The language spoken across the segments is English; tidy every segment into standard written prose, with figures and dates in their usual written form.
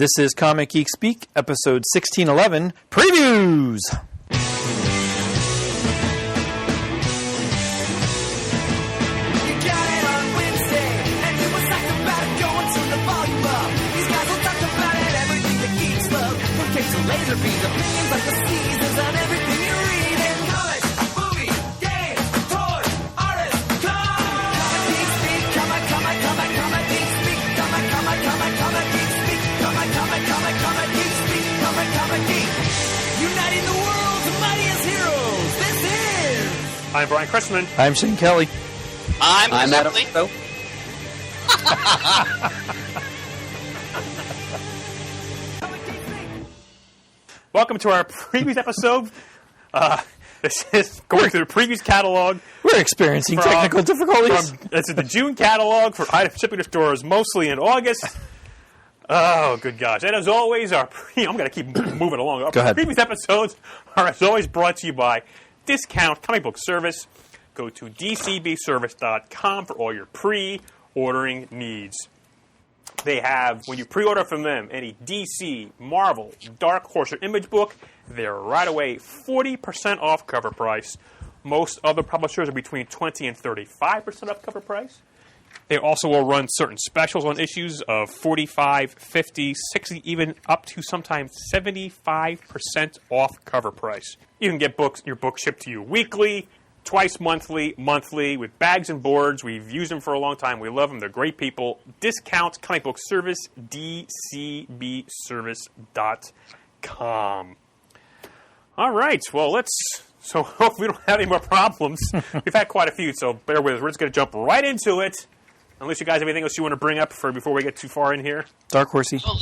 This is Comic Geek Speak, episode 1611, Previews! Laser beams, opinions like the seasons on everything you read in comics, movies, games, toys, artists, comic geek speak, comic geek speak, comic geek speak, comic geek speak, comic geek, uniting the world's mightiest heroes. This is. I'm Brian Cressman. I'm Shane Kelly. I'm Adam Lito. Welcome to our previews episode. This is going through the previews catalog. We're experiencing technical difficulties. This is the June catalog for items shipping to stores mostly in August. Oh, good gosh. And as always, I'm going to keep moving along. Go ahead. Our previous episodes are, as always, brought to you by Discount Comic Book Service. Go to dcbservice.com for all your pre-ordering needs. They have, when you pre-order from them, any DC, Marvel, Dark Horse, or Image book, they're right away 40% off cover price. Most other publishers are between 20 and 35% off cover price. They also will run certain specials on issues of 45, 50, 60, even up to sometimes 75% off cover price. You can get your book shipped to you weekly, twice monthly, with bags and boards. We've used them for a long time. We love them. They're great people. Discount Comic Book Service, dcbservice.com. All right. Well, so hope we don't have any more problems. We've had quite a few, so bear with us. We're just going to jump right into it. Unless you guys have anything else you want to bring up before we get too far in here. Dark Horsey. Well,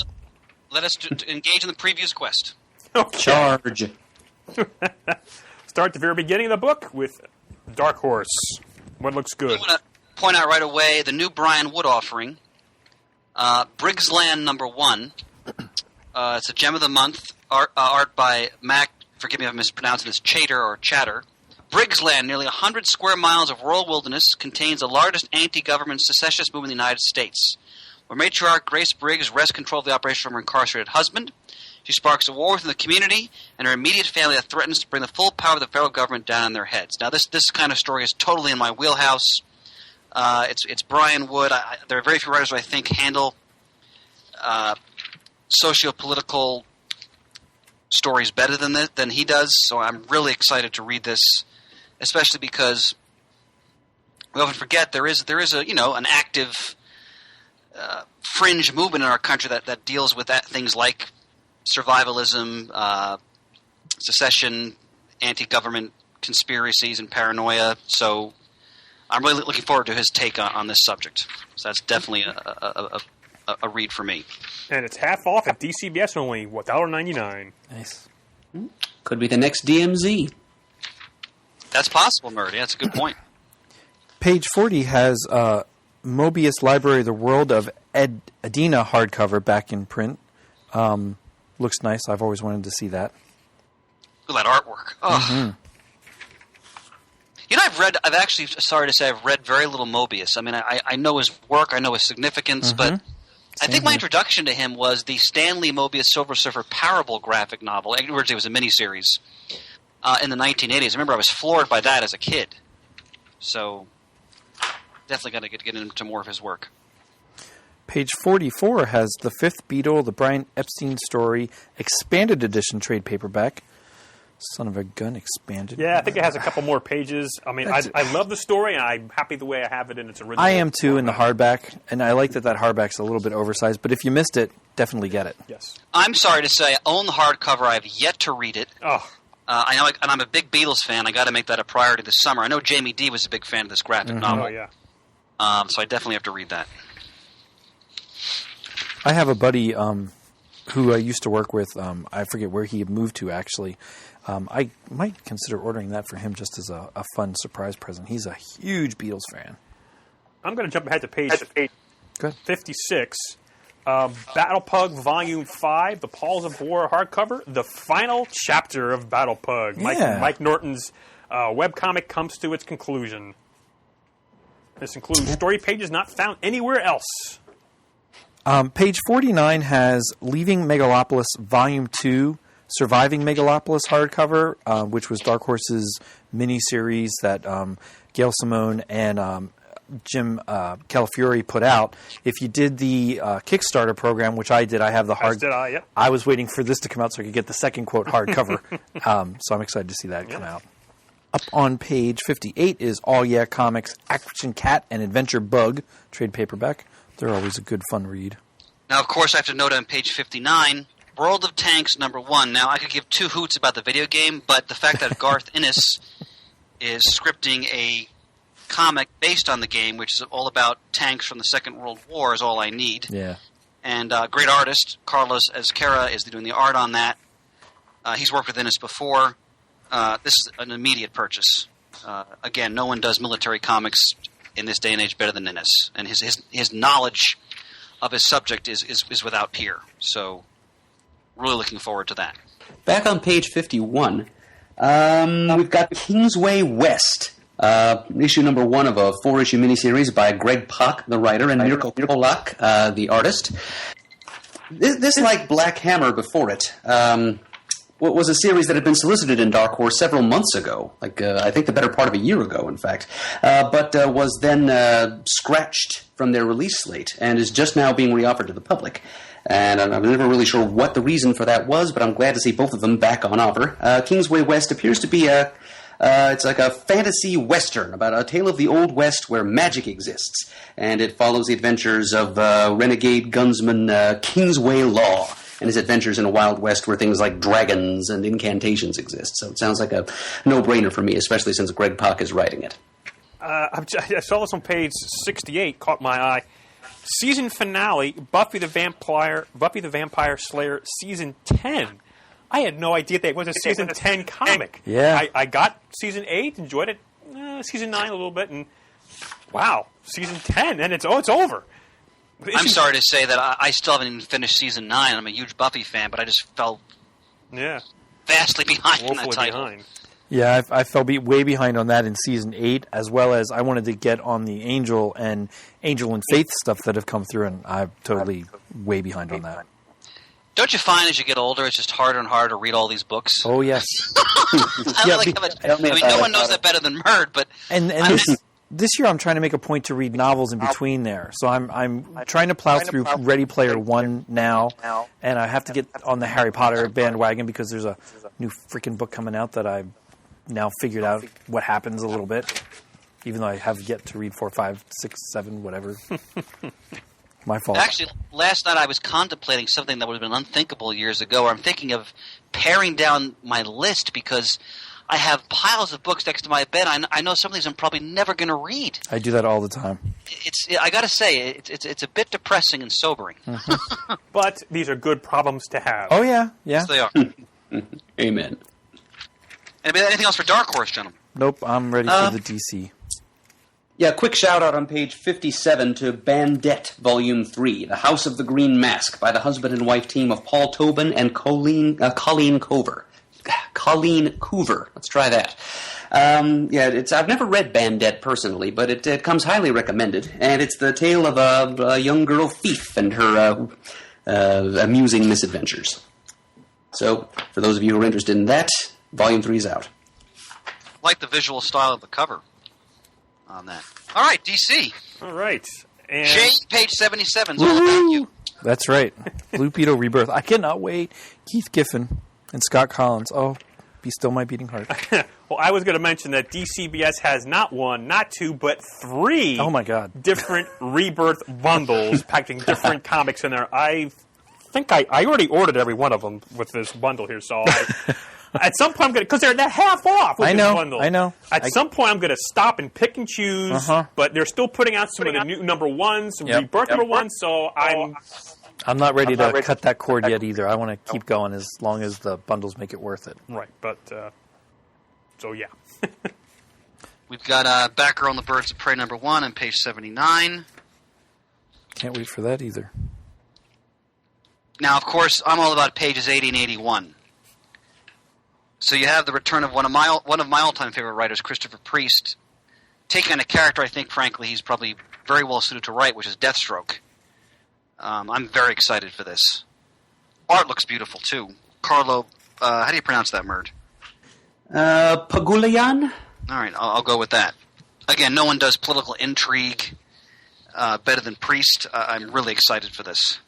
let us engage in the previews quest. Okay. Charge. Start at the very beginning of the book with Dark Horse. What looks good? I want to point out right away the new Brian Wood offering, Briggs Land #1. It's a gem of the month, art by Mac, forgive me if I'm mispronouncing this, Chatter. Briggs Land, nearly 100 square miles of rural wilderness, contains the largest anti-government secessionist movement in the United States. Where matriarch Grace Briggs wrests control of the operation from her incarcerated husband, she sparks a war within the community and her immediate family that threatens to bring the full power of the federal government down on their heads. Now, this kind of story is totally in my wheelhouse. It's Brian Wood. There are very few writers who I think handle socio-political stories better than he does. So I'm really excited to read this, especially because we often forget there is an active fringe movement in our country that deals with things like survivalism, secession, anti-government conspiracies, and paranoia. So I'm really looking forward to his take on this subject. So that's definitely a read for me. And it's half off at DCBS only, $1.99. Nice. Could be the next DMZ. That's possible, Murdy. That's a good point. Page 40 has Mobius Library, The World of Edina hardcover back in print. Looks nice. I've always wanted to see that. Look at that artwork. Oh. Mm-hmm. I've actually, sorry to say, I've read very little Mobius. I mean, I know his work, I know his significance, but I think my introduction to him was the Stan Lee Mobius Silver Surfer Parable graphic novel. In other words, it was a miniseries in the 1980s. I remember I was floored by that as a kid. So, definitely got to get into more of his work. Page 44 has The Fifth Beatle, the Brian Epstein story, expanded edition trade paperback. Son of a gun, expanded. Yeah, I think it has a couple more pages. I mean, I love the story, and I'm happy the way I have it in its original. I am too in the hardback, and I like that hardback's a little bit oversized. But if you missed it, definitely get it. Yes. I'm sorry to say, I own the hardcover. I've yet to read it. Oh. I know, and I'm a big Beatles fan. I got to make that a priority this summer. I know Jamie D was a big fan of this graphic novel. Oh yeah. So I definitely have to read that. I have a buddy who I used to work with. I forget where he moved to, actually. I might consider ordering that for him just as a fun surprise present. He's a huge Beatles fan. I'm going to jump ahead to page 56. Battle Pug Volume 5, The Paws of War hardcover, the final chapter of Battle Pug. Yeah. Mike Norton's webcomic comes to its conclusion. This includes story pages not found anywhere else. Page 49 has Leaving Megalopolis Volume 2, Surviving Megalopolis hardcover, which was Dark Horse's miniseries that Gail Simone and Jim Calafiore put out. If you did the Kickstarter program, which I did, I have the hard. Yep. I was waiting for this to come out so I could get the second quote hardcover. So I'm excited to see that come out. Up on page 58 is All Yeah Comics Action Cat and Adventure Bug trade paperback. They're always a good fun read. Now, of course, I have to note on page 59, World of Tanks #1. Now, I could give two hoots about the video game, but the fact that Garth Ennis is scripting a comic based on the game, which is all about tanks from the Second World War, is all I need. Yeah. And great artist, Carlos Ezquerra, is doing the art on that. He's worked with Ennis before. This is an immediate purchase. Again, no one does military comics in this day and age better than Ennis. And his knowledge of his subject is without peer. So, really looking forward to that. Back on page 51, we've got Kingsway West, issue #1 of a 4-issue miniseries by Greg Pak, the writer, and Mirko Polak, the artist. This, like Black Hammer before it, was a series that had been solicited in Dark Horse several months ago, I think the better part of a year ago, in fact, but was then scratched from their release slate and is just now being reoffered to the public. And I'm never really sure what the reason for that was, but I'm glad to see both of them back on offer. Kingsway West appears to be it's like a fantasy western about a tale of the Old West where magic exists, and it follows the adventures of renegade gunsman Kingsway Law and his adventures in a Wild West where things like dragons and incantations exist. So it sounds like a no-brainer for me, especially since Greg Pak is writing it. I saw this on page 68, caught my eye. Season finale, Buffy the Vampire Slayer Season 10. I had no idea that it was a Season 10 comic. Yeah. I got Season 8, enjoyed it. Season 9 a little bit, and wow, Season 10, and it's over. I'm sorry to say that I still haven't even finished Season 9. I'm a huge Buffy fan, but I just fell vastly behind in that woefully title. behind. Yeah, I fell way behind on that in Season 8, as well as I wanted to get on the Angel and Faith stuff that have come through, and I'm totally way behind on that. Don't you find as you get older, it's just harder and harder to read all these books? Oh, yes. No one knows that better than Murd, but... And this year I'm trying to make a point to read novels in between there. So I'm trying to plow through Ready Player One now, and I have to get on the Harry Potter bandwagon because there's a new freaking book coming out that I've now figured out what happens a little bit, even though I have yet to read 4, 5, 6, 7, whatever. My fault. Actually, last night I was contemplating something that would have been unthinkable years ago. I'm thinking of paring down my list because I have piles of books next to my bed. I know some of these I'm probably never going to read. I do that all the time. I got to say, it's a bit depressing and sobering. But these are good problems to have. Oh, yeah. Yes, they are. Amen. Anything else for Dark Horse, gentlemen? Nope, I'm ready for the DC. Yeah, quick shout-out on page 57 to Bandette, Volume 3, The House of the Green Mask, by the husband and wife team of Paul Tobin and Colleen Coover. Let's try that. I've never read Bandette personally, but it comes highly recommended, and it's the tale of a young girl thief and her amusing misadventures. So, for those of you who are interested in that, Volume 3 is out. I like the visual style of the cover on that. All right, DC. All right. And Jay, page 77 is all about you. That's right. Blue Beetle Rebirth. I cannot wait. Keith Giffen and Scott Collins. Oh, be still my beating heart. well, I was going to mention that DCBS has not 1, not 2, but 3 Oh, my God. different Rebirth bundles packing different comics in there. I think I already ordered every one of them with this bundle here, so at some point I'm going to, because they're half off with this bundle. I know. At some point I'm going to stop and pick and choose, but they're still putting out some of the new #1s, some Rebirth #1s, so I'm not ready to cut that cord yet either. I want to keep going as long as the bundles make it worth it. Right, but, so yeah. We've got Batgirl and the Birds of Prey #1 on page 79. Can't wait for that either. Now, of course, I'm all about pages 80 and 81. So you have the return of one of my all-time favorite writers, Christopher Priest, taking on a character I think, frankly, he's probably very well suited to write, which is Deathstroke. I'm very excited for this. Art looks beautiful, too. Carlo, how do you pronounce that, Murd? Pagulayan? All right, I'll go with that. Again, no one does political intrigue better than Priest. I'm really excited for this.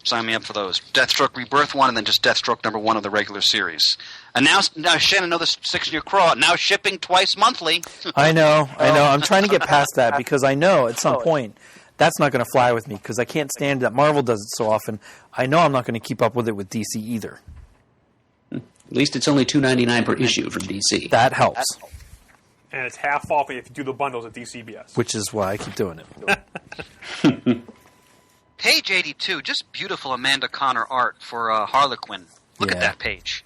Sign me up for those. Deathstroke Rebirth 1 and then just Deathstroke number 1 of the regular series. And now Shannon, I know this sticks in your craw. Now shipping twice monthly. I know. I'm trying to get past that because I know at some point that's not going to fly with me because I can't stand that Marvel does it so often. I know I'm not going to keep up with it with DC either. At least it's only $2.99 per issue from DC. That helps, And it's half off if you do the bundles at DCBS. which is why I keep doing it. Page 82, just beautiful Amanda Connor art for Harlequin. Look at Yeah. that page.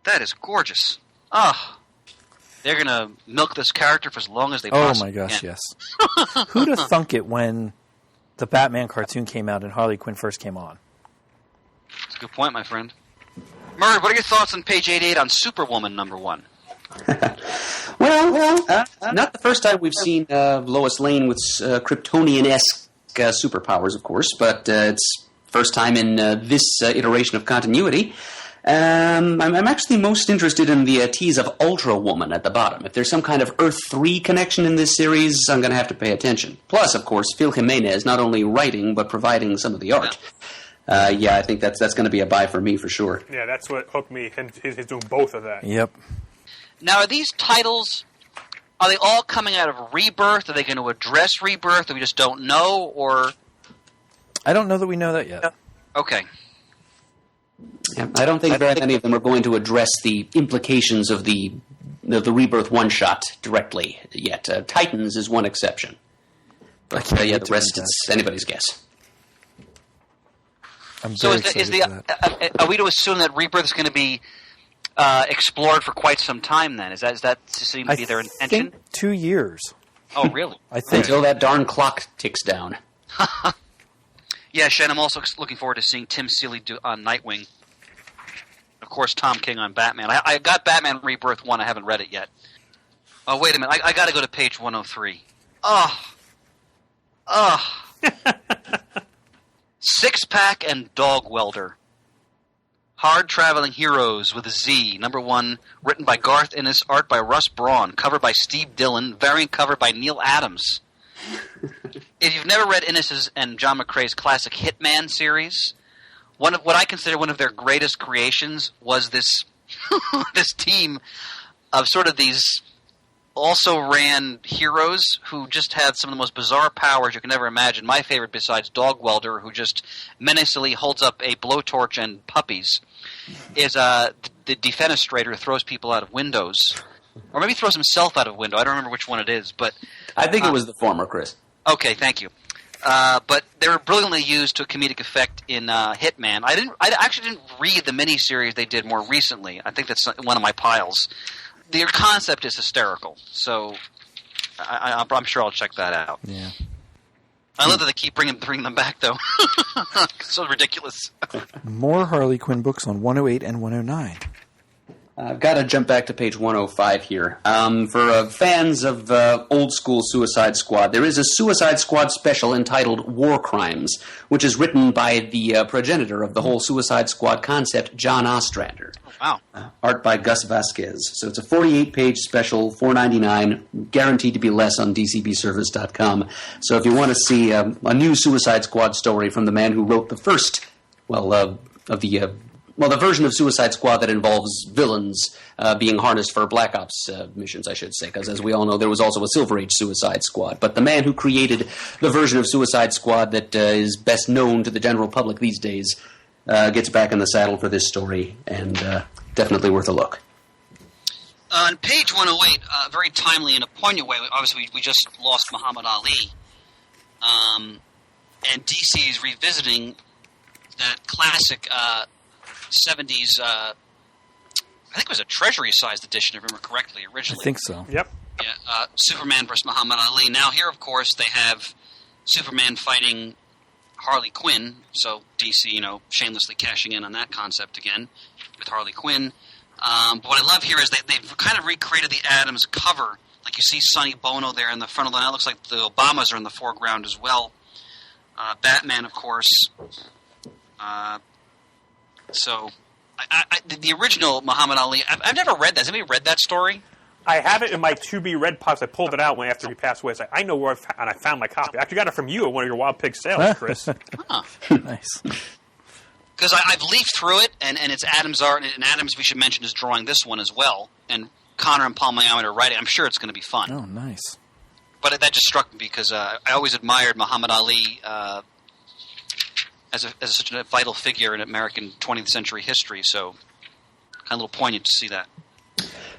That is gorgeous. Ah, they're going to milk this character for as long as they Oh possibly my gosh, can. yes. Who'd have thunk it when the Batman cartoon came out and Harley Quinn first came on? That's a good point, my friend. Murd, what are your thoughts on page 88 on Superwoman number 1? Well, not the first time we've seen Lois Lane with Kryptonian-esque superpowers, of course, but it's first time in this iteration of continuity. I'm actually most interested in the tease of Ultra Woman at the bottom. If there's some kind of Earth 3 connection in this series, I'm going to have to pay attention. Plus, of course, Phil Jimenez not only writing but providing some of the art. I think that's going to be a buy for me for sure. Yeah, that's what hooked me. And he's doing both of that. Yep. Now, are these titles, are they all coming out of Rebirth? Are they going to address Rebirth that we just don't know? Or I don't know that we know that yet. okay. Yeah, I don't think very many of them are going to address the implications of the Rebirth one-shot directly yet. Titans is one exception. But can't the wait to rest, read it's anybody's guess. I'm So very is excited for that. are we to assume that Rebirth is going to be explored for quite some time? Then is that seem to be their intention? think 2 years. Oh, really? I think. Until that darn clock ticks down. Yeah, Shen, I'm also looking forward to seeing Tim Seeley on Nightwing. Of course, Tom King on Batman. I got Batman Rebirth 1. I haven't read it yet. Oh, wait a minute. I got to go to page 103. Six-Pack and Dog Welder. Hard-Traveling Heroes with a Z. Number 1, written by Garth Ennis, art by Russ Braun, cover by Steve Dillon, variant cover by Neil Adams. If you've never read Ennis's and John McCrae's classic Hitman series, what I consider one of their greatest creations was this this team of sort of these also-ran heroes who just had some of the most bizarre powers you can ever imagine. My favorite, besides Dog Welder, who just menacingly holds up a blowtorch and puppies, is the Defenestrator who throws people out of windows. Or maybe throws himself out of a window. I don't remember which one it is, but I think it was the former, Chris. okay, thank you. But they were brilliantly used to a comedic effect in Hitman. I actually didn't read the miniseries they did more recently. I think that's one of my piles. Their concept is hysterical, so I'm sure I'll check that out. Yeah. I love that they keep bringing them back, though. So ridiculous. More Harley Quinn books on 108 and 109. I've got to jump back to page 105 here. For fans of old-school Suicide Squad, there is a Suicide Squad special entitled War Crimes, which is written by the progenitor of the whole Suicide Squad concept, John Ostrander. Wow. Art by Gus Vasquez. So it's a 48-page special, $4.99, guaranteed to be less on DCBService.com. So if you want to see a new Suicide Squad story from the man who wrote the first, the version of Suicide Squad that involves villains being harnessed for Black Ops missions, I should say, because as we all know, there was also a Silver Age Suicide Squad. But the man who created the version of Suicide Squad that is best known to the general public these days gets back in the saddle for this story, and definitely worth a look. On page 108, very timely in a poignant way, obviously we just lost Muhammad Ali, and DC is revisiting that classic 70s, I think it was a Treasury-sized edition, if I remember correctly, originally. I think so. Yep. Yeah, Superman versus Muhammad Ali. Now here, of course, they have Superman fighting Harley Quinn, so DC, shamelessly cashing in on that concept again with Harley Quinn. But what I love here is they've kind of recreated the Adams cover. Like you see Sonny Bono there in the front of the line. It looks like the Obamas are in the foreground as well. Batman, of course. The original Muhammad Ali, I've never read that. Has anybody read that story? I have it in my to-be-read box. I pulled it out after he passed away. I said, I know where I found my copy. I actually got it from you at one of your Wild Pig sales, Chris. Nice. Because I've leafed through it, and it's Adams' art, and Adams, we should mention, is drawing this one as well. And Connor and Paul Mayamet are writing. I'm sure it's going to be fun. Oh, nice. But that just struck me because I always admired Muhammad Ali as such a vital figure in American 20th century history. So kind of a little poignant to see that.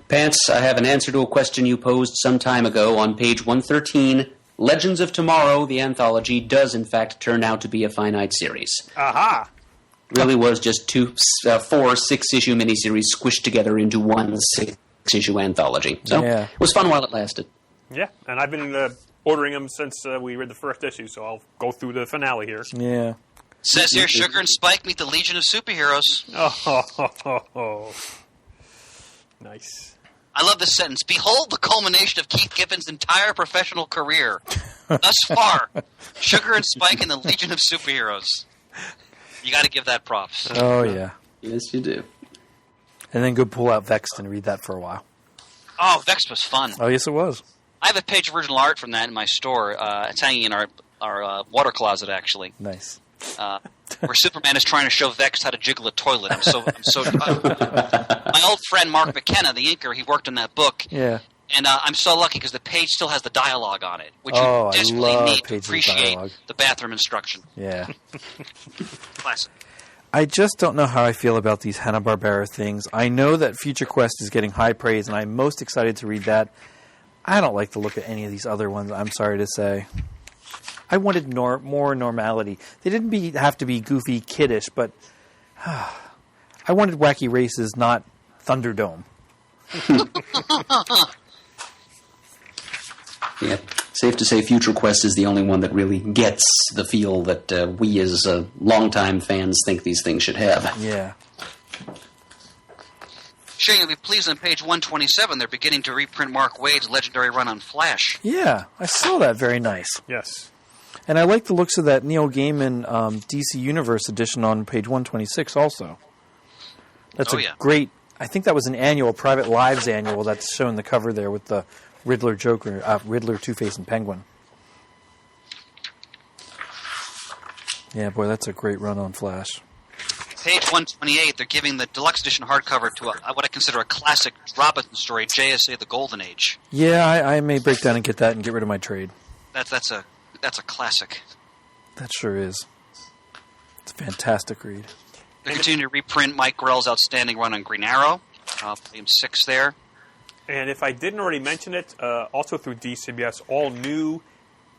Pants, I have an answer to a question you posed some time ago on page 113. Legends of Tomorrow, the anthology, does in fact turn out to be a finite series. Aha! Really was just 4 6-issue miniseries squished together into one 6-issue anthology. So Yeah. it was fun while it lasted. Yeah, and I've been ordering them since we read the first issue, so I'll go through the finale here. Yeah. Says here, Sugar and Spike meet the Legion of Superheroes. Oh, nice. I love this sentence. Behold the culmination of Keith Giffen's entire professional career. Thus far, Sugar and Spike and the Legion of Superheroes. You got to give that props. Oh, yeah. Yes, you do. And then go pull out Vext and read that for a while. Oh, Vext was fun. Oh, yes, it was. I have a page of original art from that in my store. It's hanging in our water closet, actually. Nice. Where Superman is trying to show Vext how to jiggle a toilet. I'm so my old friend Mark McKenna, the inker, he worked on that book. Yeah. And I'm so lucky because the page still has the dialogue on it, which Oh, you I desperately love need to pages with appreciate dialogue. the bathroom instruction. Yeah. Classic. I just don't know how I feel about these Hanna-Barbera things. I know that Future Quest is getting high praise, and I'm most excited to read that. I don't like the look of any of these other ones, I'm sorry to say. I wanted more normality. They didn't have to be goofy, kiddish, but I wanted wacky races, not Thunderdome. Yeah, safe to say Future Quest is the only one that really gets the feel that we as longtime fans think these things should have. Yeah. Shane, you'll be pleased on page 127. They're beginning to reprint Mark Waid's legendary run on Flash. Yeah, I saw that. Very nice. Yes. And I like the looks of that Neil Gaiman DC Universe edition on page 126 also. That's great. I think that was an annual, Private Lives annual that's shown the cover there with the Riddler, Joker, Riddler, Two-Face, and Penguin. Yeah, boy, that's a great run on Flash. Page 128, they're giving the deluxe edition hardcover to what I consider a classic Robinson story, JSA: The Golden Age. Yeah, I may break down and get that and get rid of my trade. That's a classic. That sure is. It's a fantastic read. They continue to reprint Mike Grell's outstanding run on Green Arrow. Volume 6 there. And if I didn't already mention it, also through DCBS, all new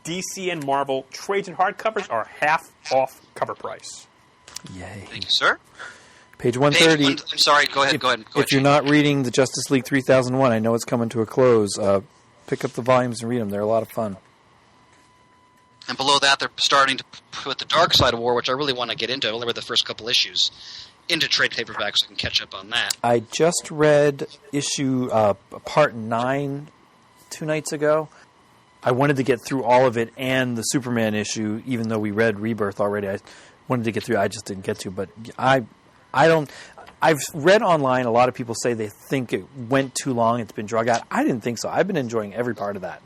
DC and Marvel trades and hardcovers are half off cover price. Yay. Thank you, sir. Page 130. I'm sorry, go ahead. If you're not reading the Justice League 3001, I know it's coming to a close. Pick up the volumes and read them. They're a lot of fun. And below that, they're starting to put the Dark Side of War, which I really want to get into. I only read the first couple issues, into trade paperbacks so I can catch up on that. I just read issue part 9 2 nights ago. I wanted to get through all of it and the Superman issue, even though we read Rebirth already. I wanted to get through. I just didn't get to. But I don't. I've read online. A lot of people say they think it went too long. It's been drug out. I didn't think so. I've been enjoying every part of that.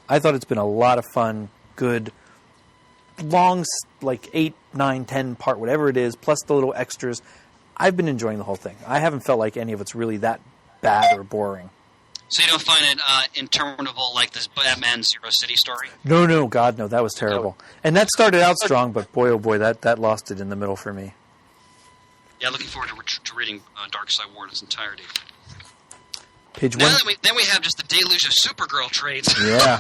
I thought it's been a lot of fun, good, long, like 8, 9, 10 part, whatever it is, plus the little extras. I've been enjoying the whole thing. I haven't felt like any of it's really that bad or boring. So you don't find it interminable like this Batman Zero City story? No, God, no. That was terrible. And that started out strong, but boy, oh boy, that lost it in the middle for me. Yeah, looking forward to reading Dark Side War in its entirety. Page Now 1. then we have just the deluge of Supergirl trades. Yeah.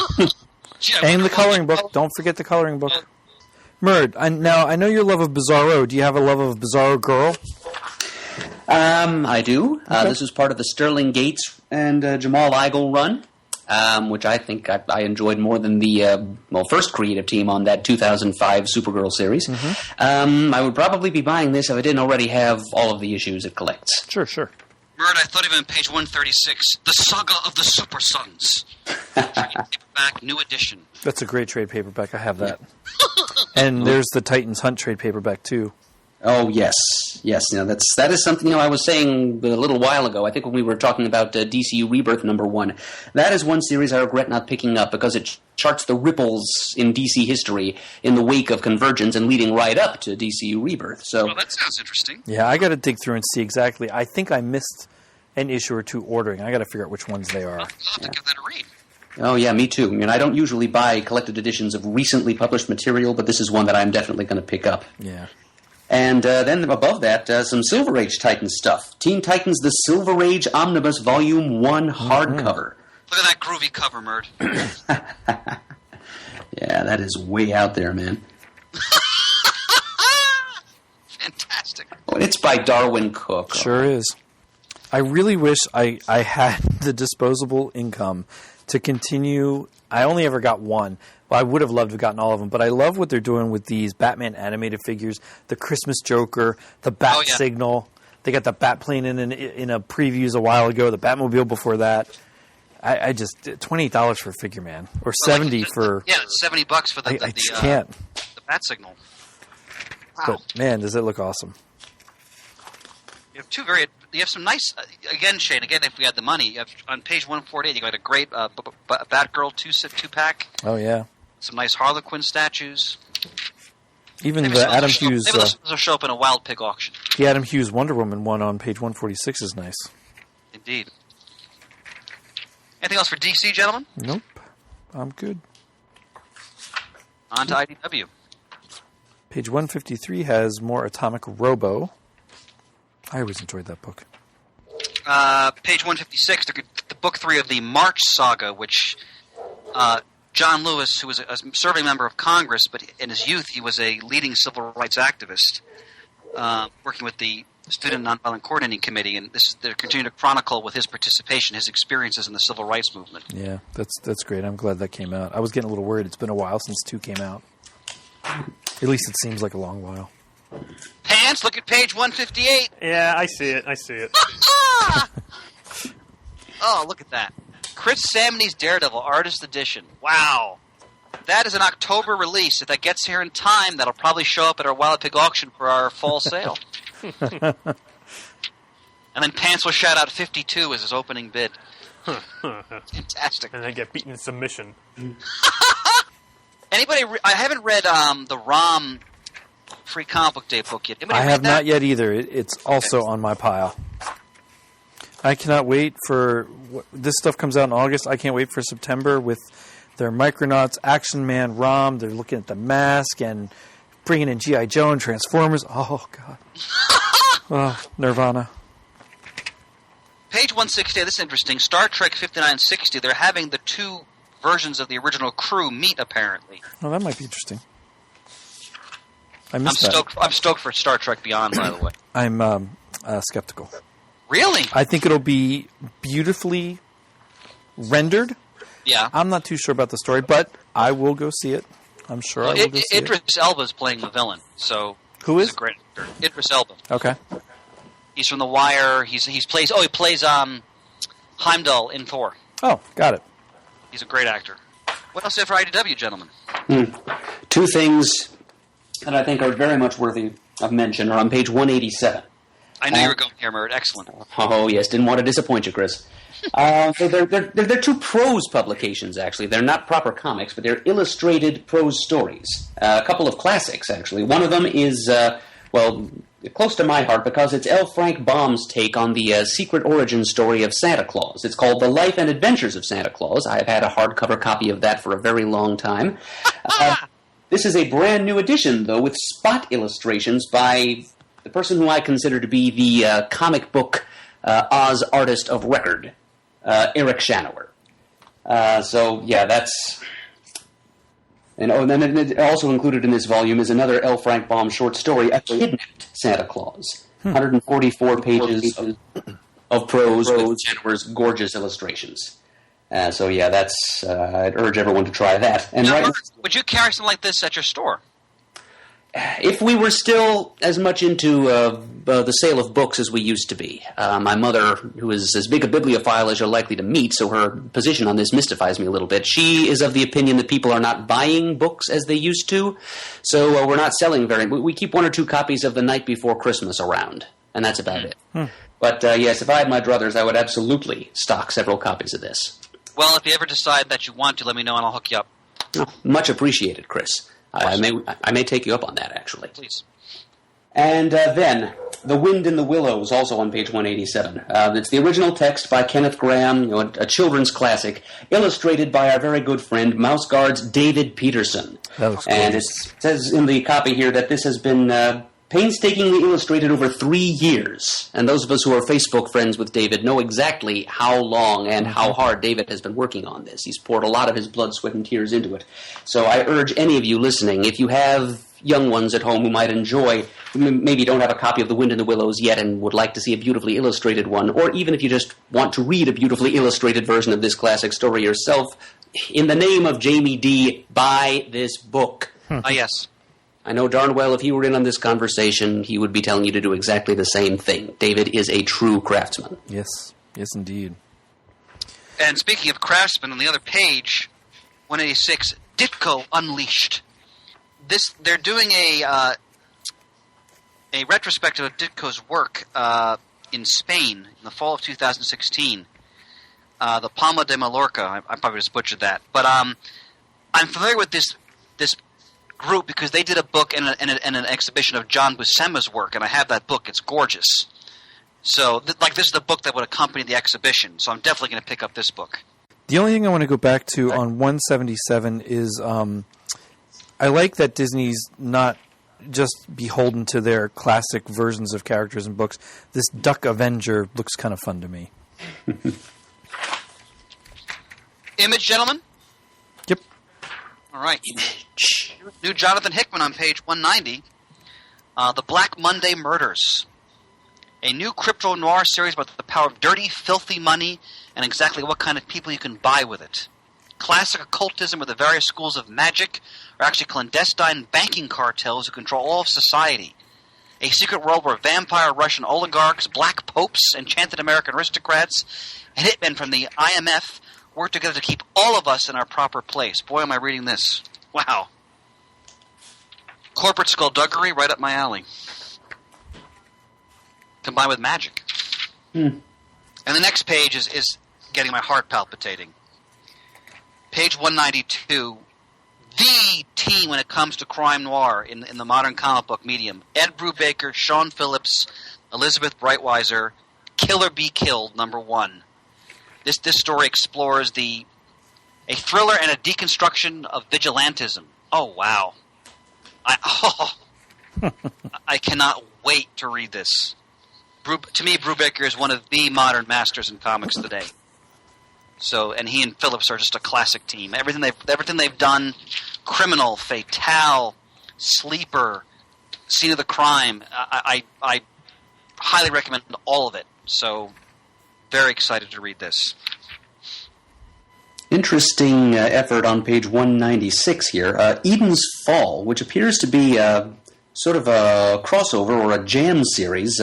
Gee, I And wonder the coloring what- book. Don't forget the coloring book. Murd, now I know your love of Bizarro. Do you have a love of Bizarro Girl? I do. This is part of the Sterling Gates and Jamal Igle run, which I think I enjoyed more than the first creative team on that 2005 Supergirl series. I would probably be buying this if I didn't already have all of the issues it collects. Sure. Murd, I thought of it on page 136. The Saga of the Super Sons. Paperback, new edition. That's a great trade paperback. I have that. And there's the Titans Hunt trade paperback too. Oh yes. That is something I was saying a little while ago. I think when we were talking about DC Rebirth #1, that is one series I regret not picking up because it charts the ripples in DC history in the wake of Convergence and leading right up to DC Rebirth. So Well, that sounds interesting. Yeah, I got to dig through and see exactly. I think I missed an issue or two ordering. I got to figure out which ones they are. I'll have to give that a read. Oh yeah, me too. I mean, I don't usually buy collected editions of recently published material, but this is one that I'm definitely going to pick up. Yeah. And then above that, some Silver Age Titans stuff. Teen Titans: The Silver Age Omnibus Volume 1 hardcover. Look at that groovy cover, Murd. Yeah, that is way out there, man. Fantastic. Oh, and it's by Darwin Cook. Sure is. I really wish I had the disposable income to continue. I only ever got one. Well, I would have loved to have gotten all of them, but I love what they're doing with these Batman animated figures, the Christmas Joker, the Bat Signal. They got the Bat plane in a previews a while ago, the Batmobile before that. I just $28 for a figure, man, or $70 for. Yeah, it's $70 for the. I just can't. The Bat Signal. Wow. But man, does it look awesome? You have you have some nice. Again, Shane. Again, if we had the money, you have, on page 148, you got a great Batgirl two pack. Oh yeah. Some nice Harlequin statues. Even Maybe the Adam Hughes. Maybe those will show up in a Wild Pig auction. The Adam Hughes Wonder Woman one on page 146 is nice. Indeed. Anything else for DC, gentlemen? Nope. I'm good. On to IDW. Page 153 has more Atomic Robo. I always enjoyed that book. Page 156, the book 3 of the March Saga, which John Lewis, who was a serving member of Congress, but in his youth he was a leading civil rights activist, working with the Student Nonviolent Coordinating Committee, and they're continuing to chronicle with his participation, his experiences in the civil rights movement. Yeah, that's great. I'm glad that came out. I was getting a little worried. It's been a while since 2 came out. At least it seems like a long while. Pants, look at page 158. Yeah, I see it. Oh, look at that. Chris Samney's Daredevil Artist Edition. Wow. That is an October release. If that gets here in time, that'll probably show up at our Wild Pig auction for our fall sale. And then Pants will shout out 52 as his opening bid. Fantastic. And then get beaten in submission. Anybody? I haven't read the ROM Free Comic Book Day book yet. Anybody I read have that? not yet either. It's also on my pile. I cannot wait for this stuff comes out in August. I can't wait for September with their Micronauts, Action Man, ROM. They're looking at the Mask and bringing in G.I. Joe and Transformers. Oh God. Oh, Nirvana. Page 160. This is interesting. Star Trek 5960. They're having the 2 versions of the original crew meet, apparently. Oh, that might be interesting. I missed that. I'm stoked for Star Trek Beyond, by the way. I'm skeptical. Really? I think it'll be beautifully rendered. Yeah. I'm not too sure about the story, but I will go see it. I'm sure I will go see it. Idris Elba's playing the villain, so Who is? he's a great actor. Idris Elba. Okay. He's from The Wire. He plays Heimdall in Thor. Oh, got it. He's a great actor. What else do you have for IDW, gentlemen? 2 things that I think are very much worthy of mention are on page 187. I knew you were going here, Murd. Excellent. Oh, yes. Didn't want to disappoint you, Chris. So they're 2 prose publications, actually. They're not proper comics, but they're illustrated prose stories. A couple of classics, actually. One of them is, close to my heart because it's L. Frank Baum's take on the secret origin story of Santa Claus. It's called The Life and Adventures of Santa Claus. I've had a hardcover copy of that for a very long time. This is a brand new edition, though, with spot illustrations by the person who I consider to be the comic book Oz artist of record, Eric Shanower. That's... And then also included in this volume is another L. Frank Baum short story, A Kidnapped Santa Claus. 144 pages of prose with Shanower's gorgeous illustrations. I'd urge everyone to try that. And Now, Murd, would you carry something like this at your store? if we were still as much into the sale of books as we used to be. My mother, who is as big a bibliophile as you're likely to meet, so her position on this mystifies me a little bit. She is of the opinion that people are not buying books as they used to, so we're not selling we keep 1 or 2 copies of The Night Before Christmas around, and that's about it. But yes, if I had my druthers, I would absolutely stock several copies of this. Well, if you ever decide that you want to, let me know and I'll hook you up. Oh, much appreciated, Chris. I may take you up on that, actually. Please. And then, The Wind in the Willows, also on page 187. It's the original text by Kenneth Graham, a children's classic, illustrated by our very good friend, Mouse Guard's David Peterson. That looks and it says in the copy here that this has been painstakingly illustrated over 3 years. And those of us who are Facebook friends with David know exactly how long and how hard David has been working on this. He's poured a lot of his blood, sweat, and tears into it. So I urge any of you listening, if you have young ones at home who might enjoy, maybe don't have a copy of The Wind in the Willows yet and would like to see a beautifully illustrated one, or even if you just want to read a beautifully illustrated version of this classic story yourself, in the name of Jamie D., buy this book. Yes. I know darn well if he were in on this conversation, he would be telling you to do exactly the same thing. David is a true craftsman. Yes. Yes, indeed. And speaking of craftsmen, on the other page, 186, Ditko Unleashed. They're doing a retrospective of Ditko's work in Spain in the fall of 2016. The Palma de Mallorca. I probably just butchered that, but I'm familiar with this group because they did a book and an exhibition of John Buscema's work, and I have that book. It's gorgeous. So, this is the book that would accompany the exhibition. So I'm definitely going to pick up this book. The only thing I want to go back to on 177 is I like that Disney's not just beholden to their classic versions of characters and books. This Duck Avenger looks kind of fun to me. Image, gentlemen? Yep. All right. New Jonathan Hickman on page 190. The Black Monday Murders. A new crypto-noir series about the power of dirty, filthy money and exactly what kind of people you can buy with it. Classic occultism where the various schools of magic are actually clandestine banking cartels who control all of society. A secret world where vampire Russian oligarchs, black popes, enchanted American aristocrats, and hitmen from the IMF work together to keep all of us in our proper place. Boy, am I reading this. Wow. Corporate skullduggery right up my alley. Combined with magic. And the next page is getting my heart palpitating. Page 192, the team when it comes to crime noir in the modern comic book medium. Ed Brubaker, Sean Phillips, Elizabeth Breitweiser, Kill or Be Killed, #1. This story explores a thriller and a deconstruction of vigilantism. Oh, wow. I cannot wait to read this. To me, Brubaker is one of the modern masters in comics today. So, and he and Phillips are just a classic team. Everything they've done, Criminal, Fatale, Sleeper, Scene of the Crime, I highly recommend all of it. So, very excited to read this. Interesting effort on page 196 here. Eden's Fall, which appears to be sort of a crossover or a jam series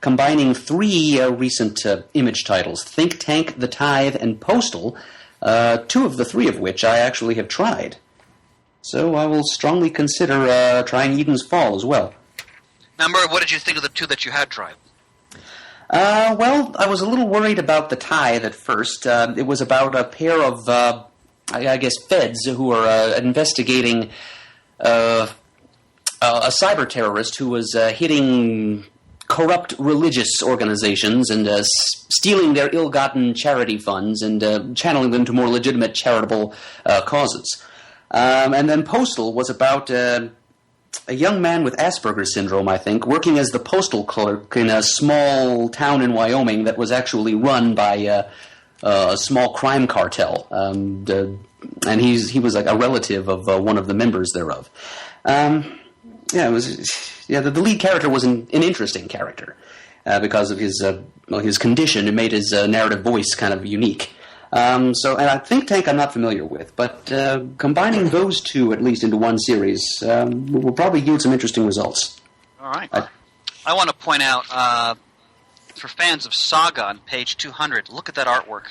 combining 3 recent Image titles, Think Tank, The Tithe, and Postal, 2 of the 3 of which I actually have tried. So I will strongly consider trying Eden's Fall as well. Now, Murray, what did you think of the 2 that you had tried? Well, I was a little worried about The Tithe at first. It was about a pair of, I guess, feds who are investigating a cyber terrorist who was hitting corrupt religious organizations and stealing their ill-gotten charity funds and channeling them to more legitimate charitable causes. And then Postal was about a young man with Asperger's syndrome, I think, working as the postal clerk in a small town in Wyoming that was actually run by a small crime cartel. And he was like a relative of one of the members thereof. The lead character was an interesting character because of his condition. It made his narrative voice kind of unique. And I Think Tank I'm not familiar with, but combining those two at least into one series will probably yield some interesting results. All right. I want to point out, for fans of Saga on page 200, look at that artwork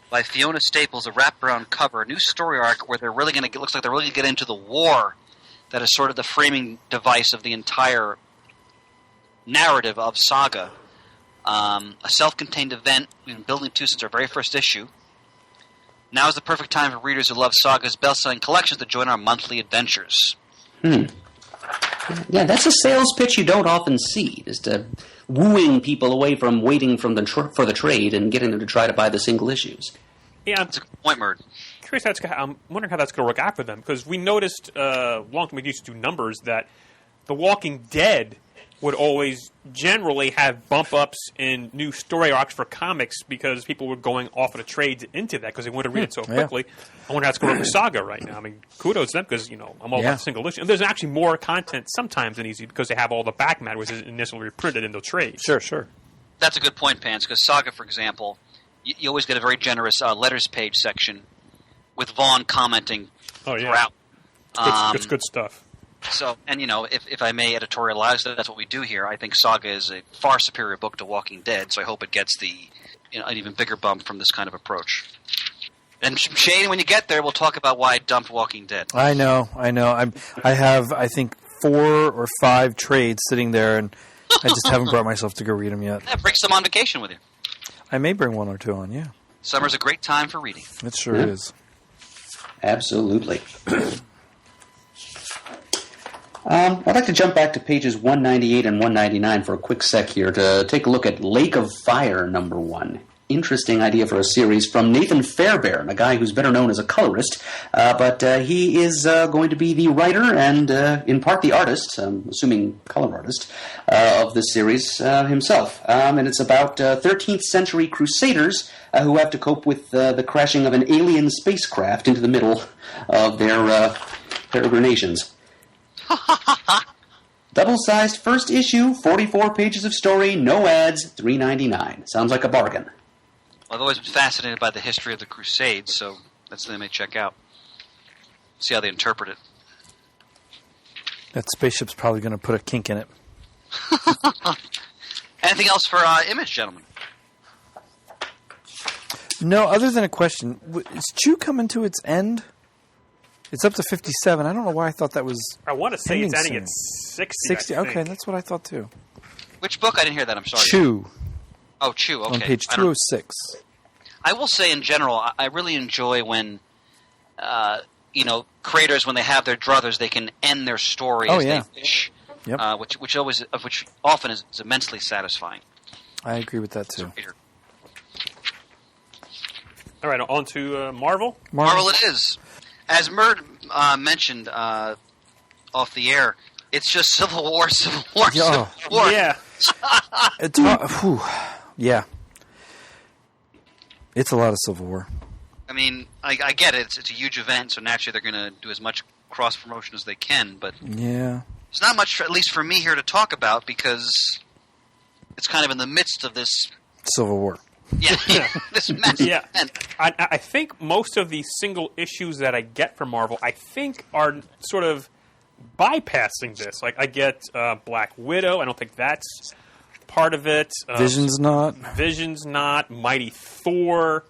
by Fiona Staples, a wraparound cover, a new story arc where they're really going to looks like they're really going to get into the war that is sort of the framing device of the entire narrative of Saga. A self-contained event we've been building to since our very first issue. Now is the perfect time for readers who love Saga's best-selling collections to join our monthly adventures. Yeah, that's a sales pitch you don't often see, just wooing people away from waiting for the trade and getting them to try to buy the single issues. Yeah, That's a good point, Murd. I'm wondering how that's going to work out for them, because we noticed long time we used to do numbers that The Walking Dead would always generally have bump-ups in new story arcs for comics because people were going off of the trades into that because they wanted to read it so quickly. I wonder how it's going to work with Saga right now. I mean, kudos to them because, I'm all about single issue. And there's actually more content sometimes than easy because they have all the back matter which is initially reprinted in the trades. Sure. That's a good point, Pants, because Saga, for example, you always get a very generous letters page section with Vaughn commenting throughout. It's good stuff. So, and if I may editorialize that, that's what we do here. I think Saga is a far superior book to Walking Dead, so I hope it gets an even bigger bump from this kind of approach. And Shane, when you get there, we'll talk about why I dumped Walking Dead. I know. I have, I think, 4 or 5 trades sitting there, and I just haven't brought myself to go read them yet. Yeah, bring some on vacation with you. I may bring 1 or 2 on, yeah. Summer's a great time for reading. It sure is. Absolutely. I'd like to jump back to pages 198 and 199 for a quick sec here to take a look at Lake of Fire #1. Interesting idea for a series from Nathan Fairbairn, a guy who's better known as a colorist, but he is going to be the writer and, in part, the artist, assuming color artist, of this series himself. And it's about 13th century crusaders who have to cope with the crashing of an alien spacecraft into the middle of their peregrinations. Double-sized first issue, 44 pages of story, no ads, $3.99. Sounds like a bargain. Well, I've always been fascinated by the history of the Crusades, so that's something I may check out. See how they interpret it. That spaceship's probably going to put a kink in it. Anything else for Image, gentlemen? No, other than a question. Is Chew coming to its end? It's up to 57. I don't know why I thought that was. I want to say it's ending soon. at 60. 60. I think. Okay, that's what I thought too. Which book? I didn't hear that. I'm sorry. Chew Oh, Chew. Okay. on page 206. I will say, in general, I really enjoy when, creators, when they have their druthers, they can end their story as they wish. Yep. Which often is immensely satisfying. I agree with that too. All right, on to Marvel. Marvel it is. As Murd mentioned off the air, it's just Civil War, Civil War, Civil War. Yeah. Yeah. It's a lot of Civil War. I mean, I get it. It's a huge event, so naturally they're going to do as much cross-promotion as they can, but Yeah. there's not much, at least for me, here to talk about because it's kind of in the midst of this Civil War. this massive event. I think most of the single issues that I get from Marvel, I think, are sort of bypassing this. Like, I get Black Widow. I don't think that's part of it. Vision's not. Mighty Thor,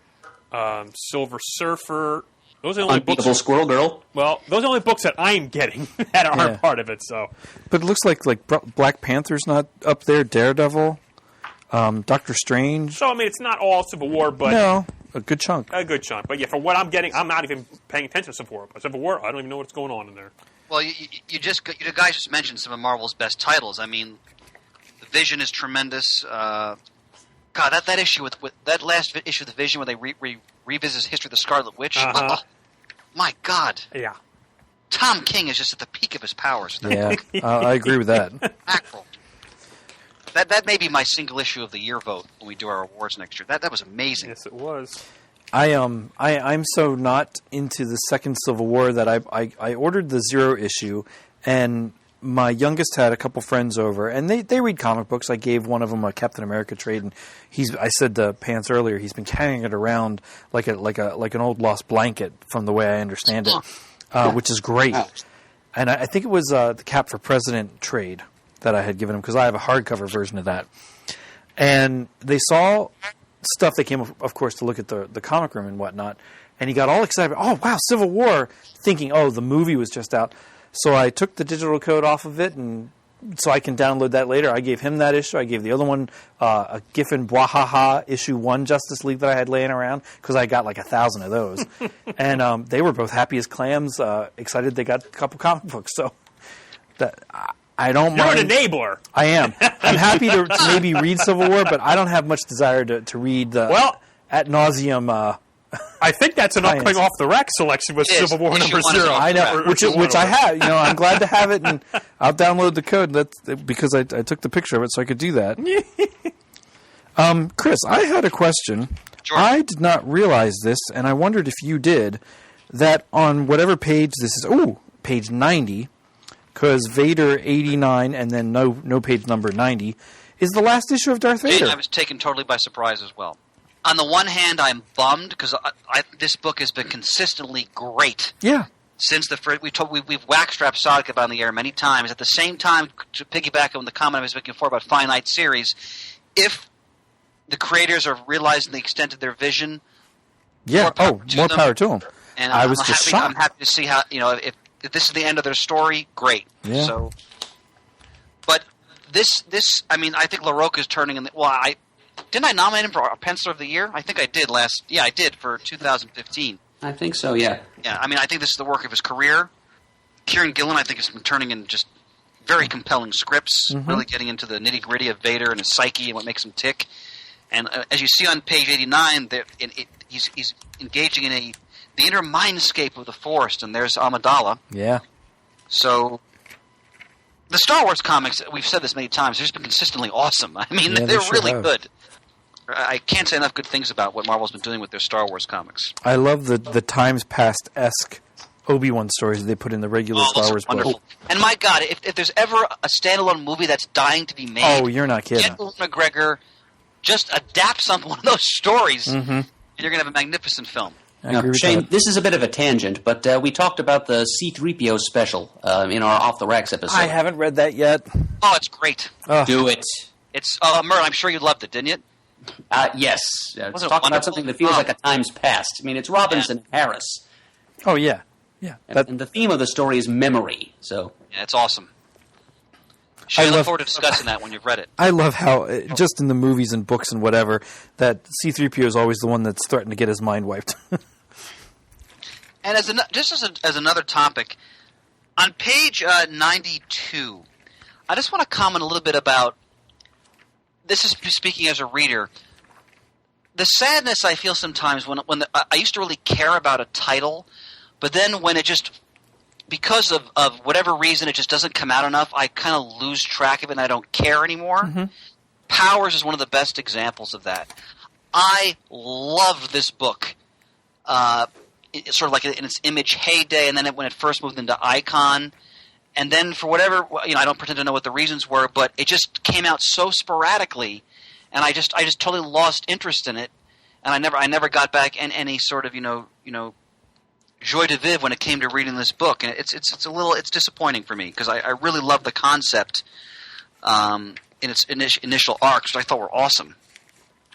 Silver Surfer. Those are the only Unbeatable books. Squirrel Girl. Well, those are the only books that I'm getting that aren't part of it. So, But it looks like Black Panther's not up there. Daredevil. Doctor Strange. I mean, it's not all Civil War, but No, a good chunk. a good chunk. But yeah, for what I'm getting, I'm not even paying attention to Civil War. Civil War, I don't even know what's going on in there. Well, you guys just mentioned some of Marvel's best titles. I mean, the Vision is tremendous. God, that issue with that last issue of the Vision where they revisit history of the Scarlet Witch. Uh-huh. Oh, my God, Yeah. Tom King is just at the peak of his powers. Yeah, I agree with that. Mackerel. That may be my single issue of the year vote when we do our awards next year. That was amazing. Yes, it was. I'm so not into the second Civil War that I ordered the 0 issue, and my youngest had a couple friends over, and they read comic books. I gave one of them a Captain America trade, and I said to Pants earlier, he's been carrying it around like an old lost blanket, from the way I understand it, which is great. And I think it was the Cap for President trade that I had given him, because I have a hardcover version of that. And they saw stuff. They came, of course, to look at the comic room and whatnot, and he got all excited. Oh, wow, Civil War, thinking, oh, the movie was just out. So I took the digital code off of it, and so I can download that later. I gave him that issue. I gave the other one a Giffen Bwahaha issue 1 Justice League that I had laying around, because I got like 1,000 of those. And they were both happy as clams, excited they got a couple comic books. So that I don't You're mind. an enabler. I am. I'm happy to maybe read Civil War, but I don't have much desire to read the ad nauseum. I think that's an upcoming off the rack selection with It is. Civil War Issue number one is 0. off I the know, rack. which I have. You know, I'm glad to have it, and I'll download the code. That's because I took the picture of it, so I could do that. Chris, I had a question. Sure. I did not realize this, and I wondered if you did. That on whatever page this is, page 90, because Vader 89 and then no page number 90 is the last issue of Darth Vader. I was taken totally by surprise as well. On the one hand, I'm bummed because this book has been consistently great Yeah. since the first. We've waxstrapped Sadka on the air many times. At the same time, to piggyback on the comment I was making before about finite series, if the creators are realizing the extent of their vision, Yeah. More them. power to them. and I I'm was just happy, shocked. I'm happy to see how if this is the end of their story, great. Yeah. So, but this I mean, I think LaRocca is turning in. Didn't I nominate him for a Penciler of the Year? I think I did last. Yeah, I did for 2015. I think so, yeah. Yeah, I mean, I think this is the work of his career. Kieran Gillen, I think, has been turning in just very compelling scripts, really getting into the nitty gritty of Vader and his psyche and what makes him tick. And as you see on page 89, he's engaging in the inner mindscape of the Force, and there's Amidala. Yeah. So the Star Wars comics, we've said this many times, they've just been consistently awesome. I mean, Yeah, they they're sure really have. good. I can't say enough good things about what Marvel's been doing with their Star Wars comics. I love the Times Past-esque Obi-Wan stories they put in the regular Those Star are Wars wonderful. book. And my God, if there's ever a standalone movie that's dying to be made, Oh, you're not kidding. get Ewan McGregor, just adapt one of those stories, and you're going to have a magnificent film. I Now, agree with Shane, that. this is a bit of a tangent, but we talked about the C-3PO special in our Off the Racks episode. I haven't read that yet. Oh, it's great. Do it. It's Merle, I'm sure you loved it, didn't you? Yes. Wasn't it Talk about wonderful? something that feels Oh. like a time's past. I mean, it's Robinson Harris. Oh, yeah. Yeah. And the theme of the story is memory. So Yeah, it's awesome. Shane, I love- look forward to discussing that when you've read it. I love how, just in the movies and books and whatever, that C-3PO is always the one that's threatening to get his mind wiped. And as another topic, on page 92, I just want to comment a little bit about. This is speaking as a reader. The sadness I feel sometimes when I used to really care about a title, but then when it just, because of whatever reason, it just doesn't come out enough, I kind of lose track of it and I don't care anymore. Powers is one of the best examples of that. I loved this book. It's sort of like in its image heyday, and then when it first moved into Icon, and then for whatever, I don't pretend to know what the reasons were, but it just came out so sporadically, and I just totally lost interest in it, and I never got back any sort of joie de vivre when it came to reading this book, and it's disappointing for me because I really love the concept in its initial arcs, which I thought were awesome.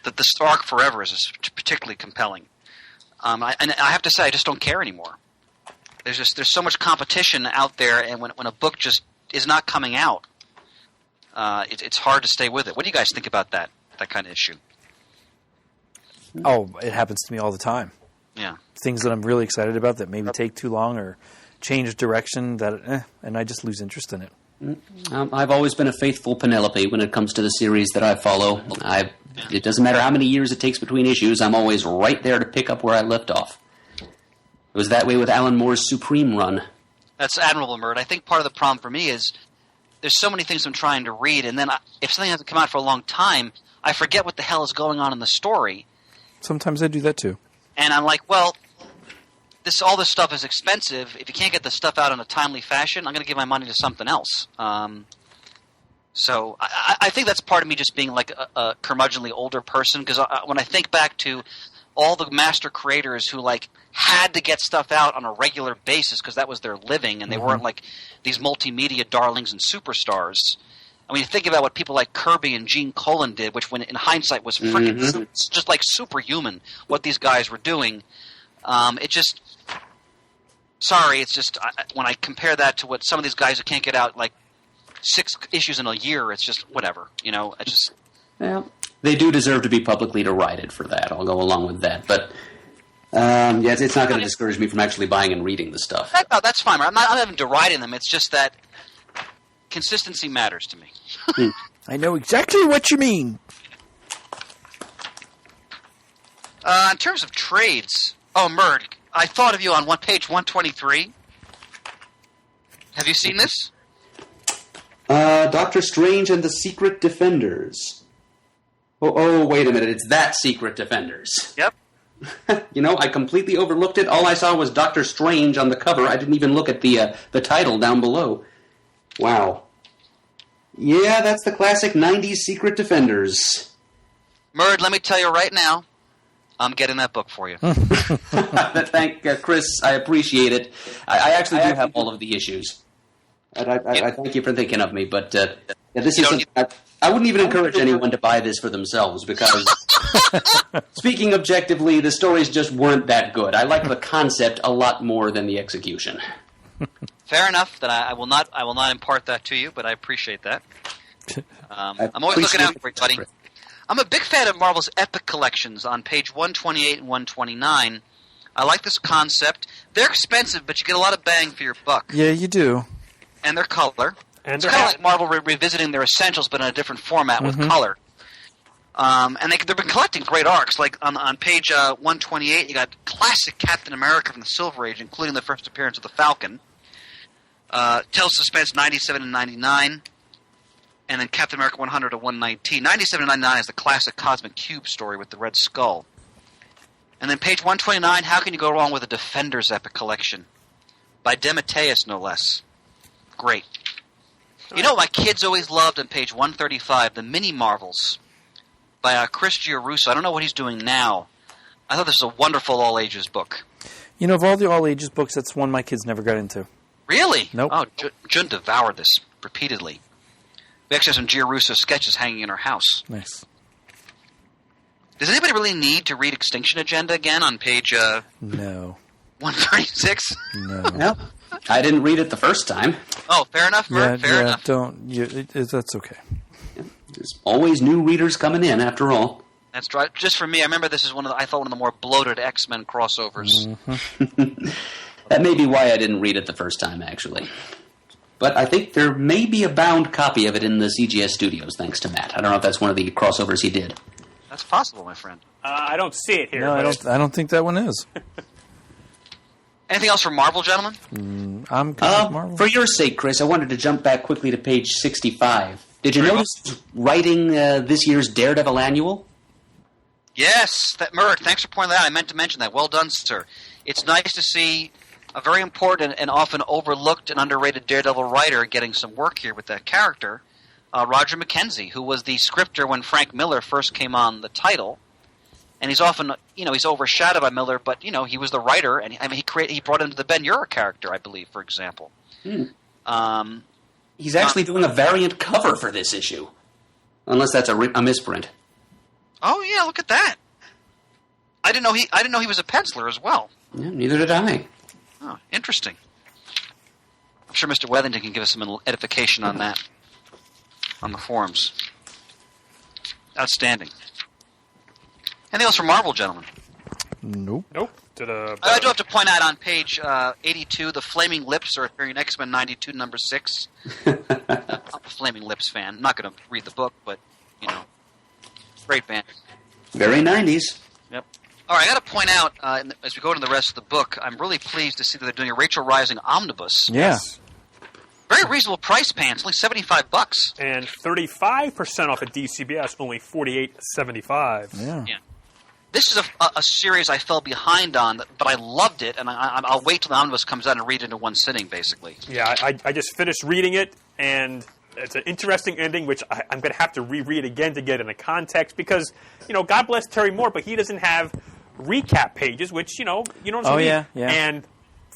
That the arc Forever is particularly compelling. And I have to say, I just don't care anymore. There's so much competition out there, and when a book just is not coming out, it's hard to stay with it. What do you guys think about that kind of issue? Oh, it happens to me all the time. Yeah. Things that I'm really excited about that maybe take too long or change direction, and I just lose interest in it. I've always been a faithful Penelope when it comes to the series that I follow. It doesn't matter how many years it takes between issues, I'm always right there to pick up where I left off. It was that way with Alan Moore's Supreme run. That's admirable, Mert. I think part of the problem for me is there's so many things I'm trying to read, and then if something hasn't come out for a long time, I forget what the hell is going on in the story. Sometimes I do that too. And I'm like, well, all this stuff is expensive. If you can't get the stuff out in a timely fashion, I'm going to give my money to something else. So I think that's part of me just being like a curmudgeonly older person, because when I think back to all the master creators who like had to get stuff out on a regular basis because that was their living, and they weren't like these multimedia darlings and superstars. I mean, you think about what people like Kirby and Gene Colan did, which when in hindsight was freaking just like superhuman, what these guys were doing. It's just when I compare that to what some of these guys who can't get out like 6 issues in a year, it's just whatever, Well, they do deserve to be publicly derided for that. I'll go along with that. But, it's not going to discourage me from actually buying and reading the stuff. No, that's fine. I'm not even deriding them. It's just that consistency matters to me. I know exactly what you mean. In terms of trades, Murd, I thought of you on page 123. Have you seen this? Doctor Strange and the Secret Defenders. Oh, wait a minute. It's that Secret Defenders. Yep. I completely overlooked it. All I saw was Doctor Strange on the cover. I didn't even look at the title down below. Wow. Yeah, that's the classic 90s Secret Defenders. Murd, let me tell you right now, I'm getting that book for you. Thank Chris. I appreciate it. I actually do have all of the issues. I thank you for thinking of me, but this is I wouldn't even encourage anyone to buy this for themselves because, speaking objectively, the stories just weren't that good. I like the concept a lot more than the execution. Fair enough. That I will not impart that to you, but I appreciate that. I'm always looking out for everybody. I'm a big fan of Marvel's Epic Collections on page 128 and 129. I like this concept. They're expensive, but you get a lot of bang for your buck. Yeah, you do. And their color. And it's kind of like Marvel revisiting their essentials, but in a different format with color. And they've been collecting great arcs. Like on page 128, you got classic Captain America from the Silver Age, including the first appearance of the Falcon. Tales of Suspense 97 and 99. And then Captain America 100 to 119. 97 and 99 is the classic Cosmic Cube story with the Red Skull. And then page 129, how can you go wrong with a Defenders Epic Collection? By DeMatteis, no less. Great. You know what my kids always loved on page 135? The Mini Marvels by Chris Giarrusso. I don't know what he's doing now. I thought this was a wonderful all-ages book. Of all the all-ages books, that's one my kids never got into. Really? Nope. Oh, Jun devoured this repeatedly. We actually have some Giarrusso sketches hanging in our house. Nice. Does anybody really need to read Extinction Agenda again on page No. 136? No. Well, I didn't read it the first time. Oh, fair enough, Murd. Fair enough. That's okay. There's always new readers coming in, after all. That's right. Just for me, I remember this is one of the more bloated X-Men crossovers. That may be why I didn't read it the first time, actually. But I think there may be a bound copy of it in the CGS studios, thanks to Matt. I don't know if that's one of the crossovers he did. That's possible, my friend. I don't see it here. No, I don't think that one is. Anything else from Marvel, gentlemen? I'm good with Marvel. For your sake, Chris, I wanted to jump back quickly to page 65. Did you notice writing this year's Daredevil annual? Yes, Murd, thanks for pointing that out. I meant to mention that. Well done, sir. It's nice to see a very important and often overlooked and underrated Daredevil writer getting some work here with that character, Roger McKenzie, who was the scripter when Frank Miller first came on the title. And he's often, he's overshadowed by Miller, but, he was the writer, and he brought into the Ben-Hur character, I believe, for example. He's actually doing a variant cover for this issue. Unless that's a misprint. Oh, yeah, look at that. I didn't know he was a penciler as well. Yeah, neither did I. Oh, interesting. I'm sure Mr. Wethington can give us some edification on that on the forums. Outstanding. Anything else from Marvel, gentlemen? Nope. Nope. I do have to point out on page 82, the Flaming Lips are appearing in X-Men 92, number 6. I'm a Flaming Lips fan. I'm not going to read the book, but, great band. Very 90s. Yep. All right, I got to point out, as we go into the rest of the book, I'm really pleased to see that they're doing a Rachel Rising omnibus. Yeah. Very reasonable price, pants, only $75. And 35% off at DCBS, only $48.75. Yeah. This is a series I fell behind on, but I loved it, and I'll wait till the omnibus comes out and read it in one sitting, basically. Yeah, I just finished reading it, and it's an interesting ending, which I'm going to have to reread again to get in the context, because, God bless Terry Moore, but he doesn't have recap pages, which, you know what I'm saying? Oh, yeah. And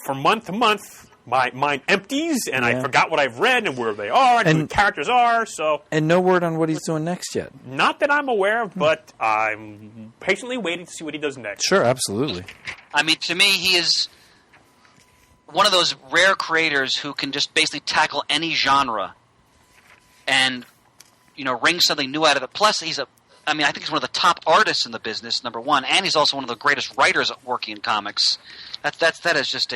from month to month, my mind empties, and I forgot what I've read and where they are and who the characters are. So, and no word on what he's doing next yet. Not that I'm aware of, but I'm patiently waiting to see what he does next. Sure, absolutely. I mean, to me, he is one of those rare creators who can just basically tackle any genre and, wring something new out of it. Plus, I think he's one of the top artists in the business, number one, and he's also one of the greatest writers working in comics. That is just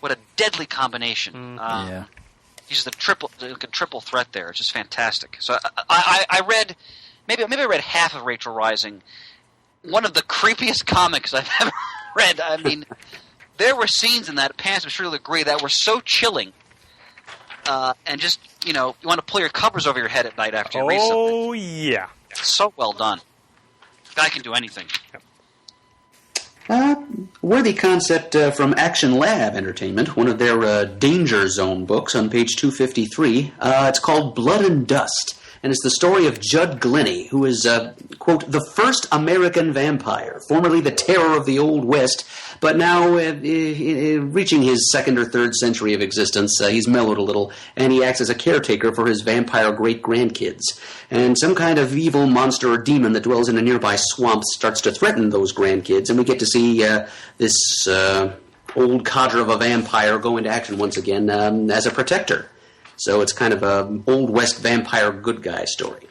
what a deadly combination. Yeah. He's a triple threat there. It's just fantastic. So I read, maybe I read half of Rachel Rising. One of the creepiest comics I've ever read. I mean, there were scenes in that, Pants would surely agree, that were so chilling. And just, you want to pull your covers over your head at night after you read something. Oh, yeah. It's so well done. Guy can do anything. Worthy concept from Action Lab Entertainment, one of their Danger Zone books on page 253. It's called Blood and Dust, and it's the story of Judd Glennie, who is, quote, the first American vampire, formerly the terror of the Old West, but now reaching his second or third century of existence. He's mellowed a little, and he acts as a caretaker for his vampire great-grandkids. And some kind of evil monster or demon that dwells in a nearby swamp starts to threaten those grandkids, and we get to see this old codger of a vampire go into action once again as a protector. So it's kind of a Old West vampire good guy story.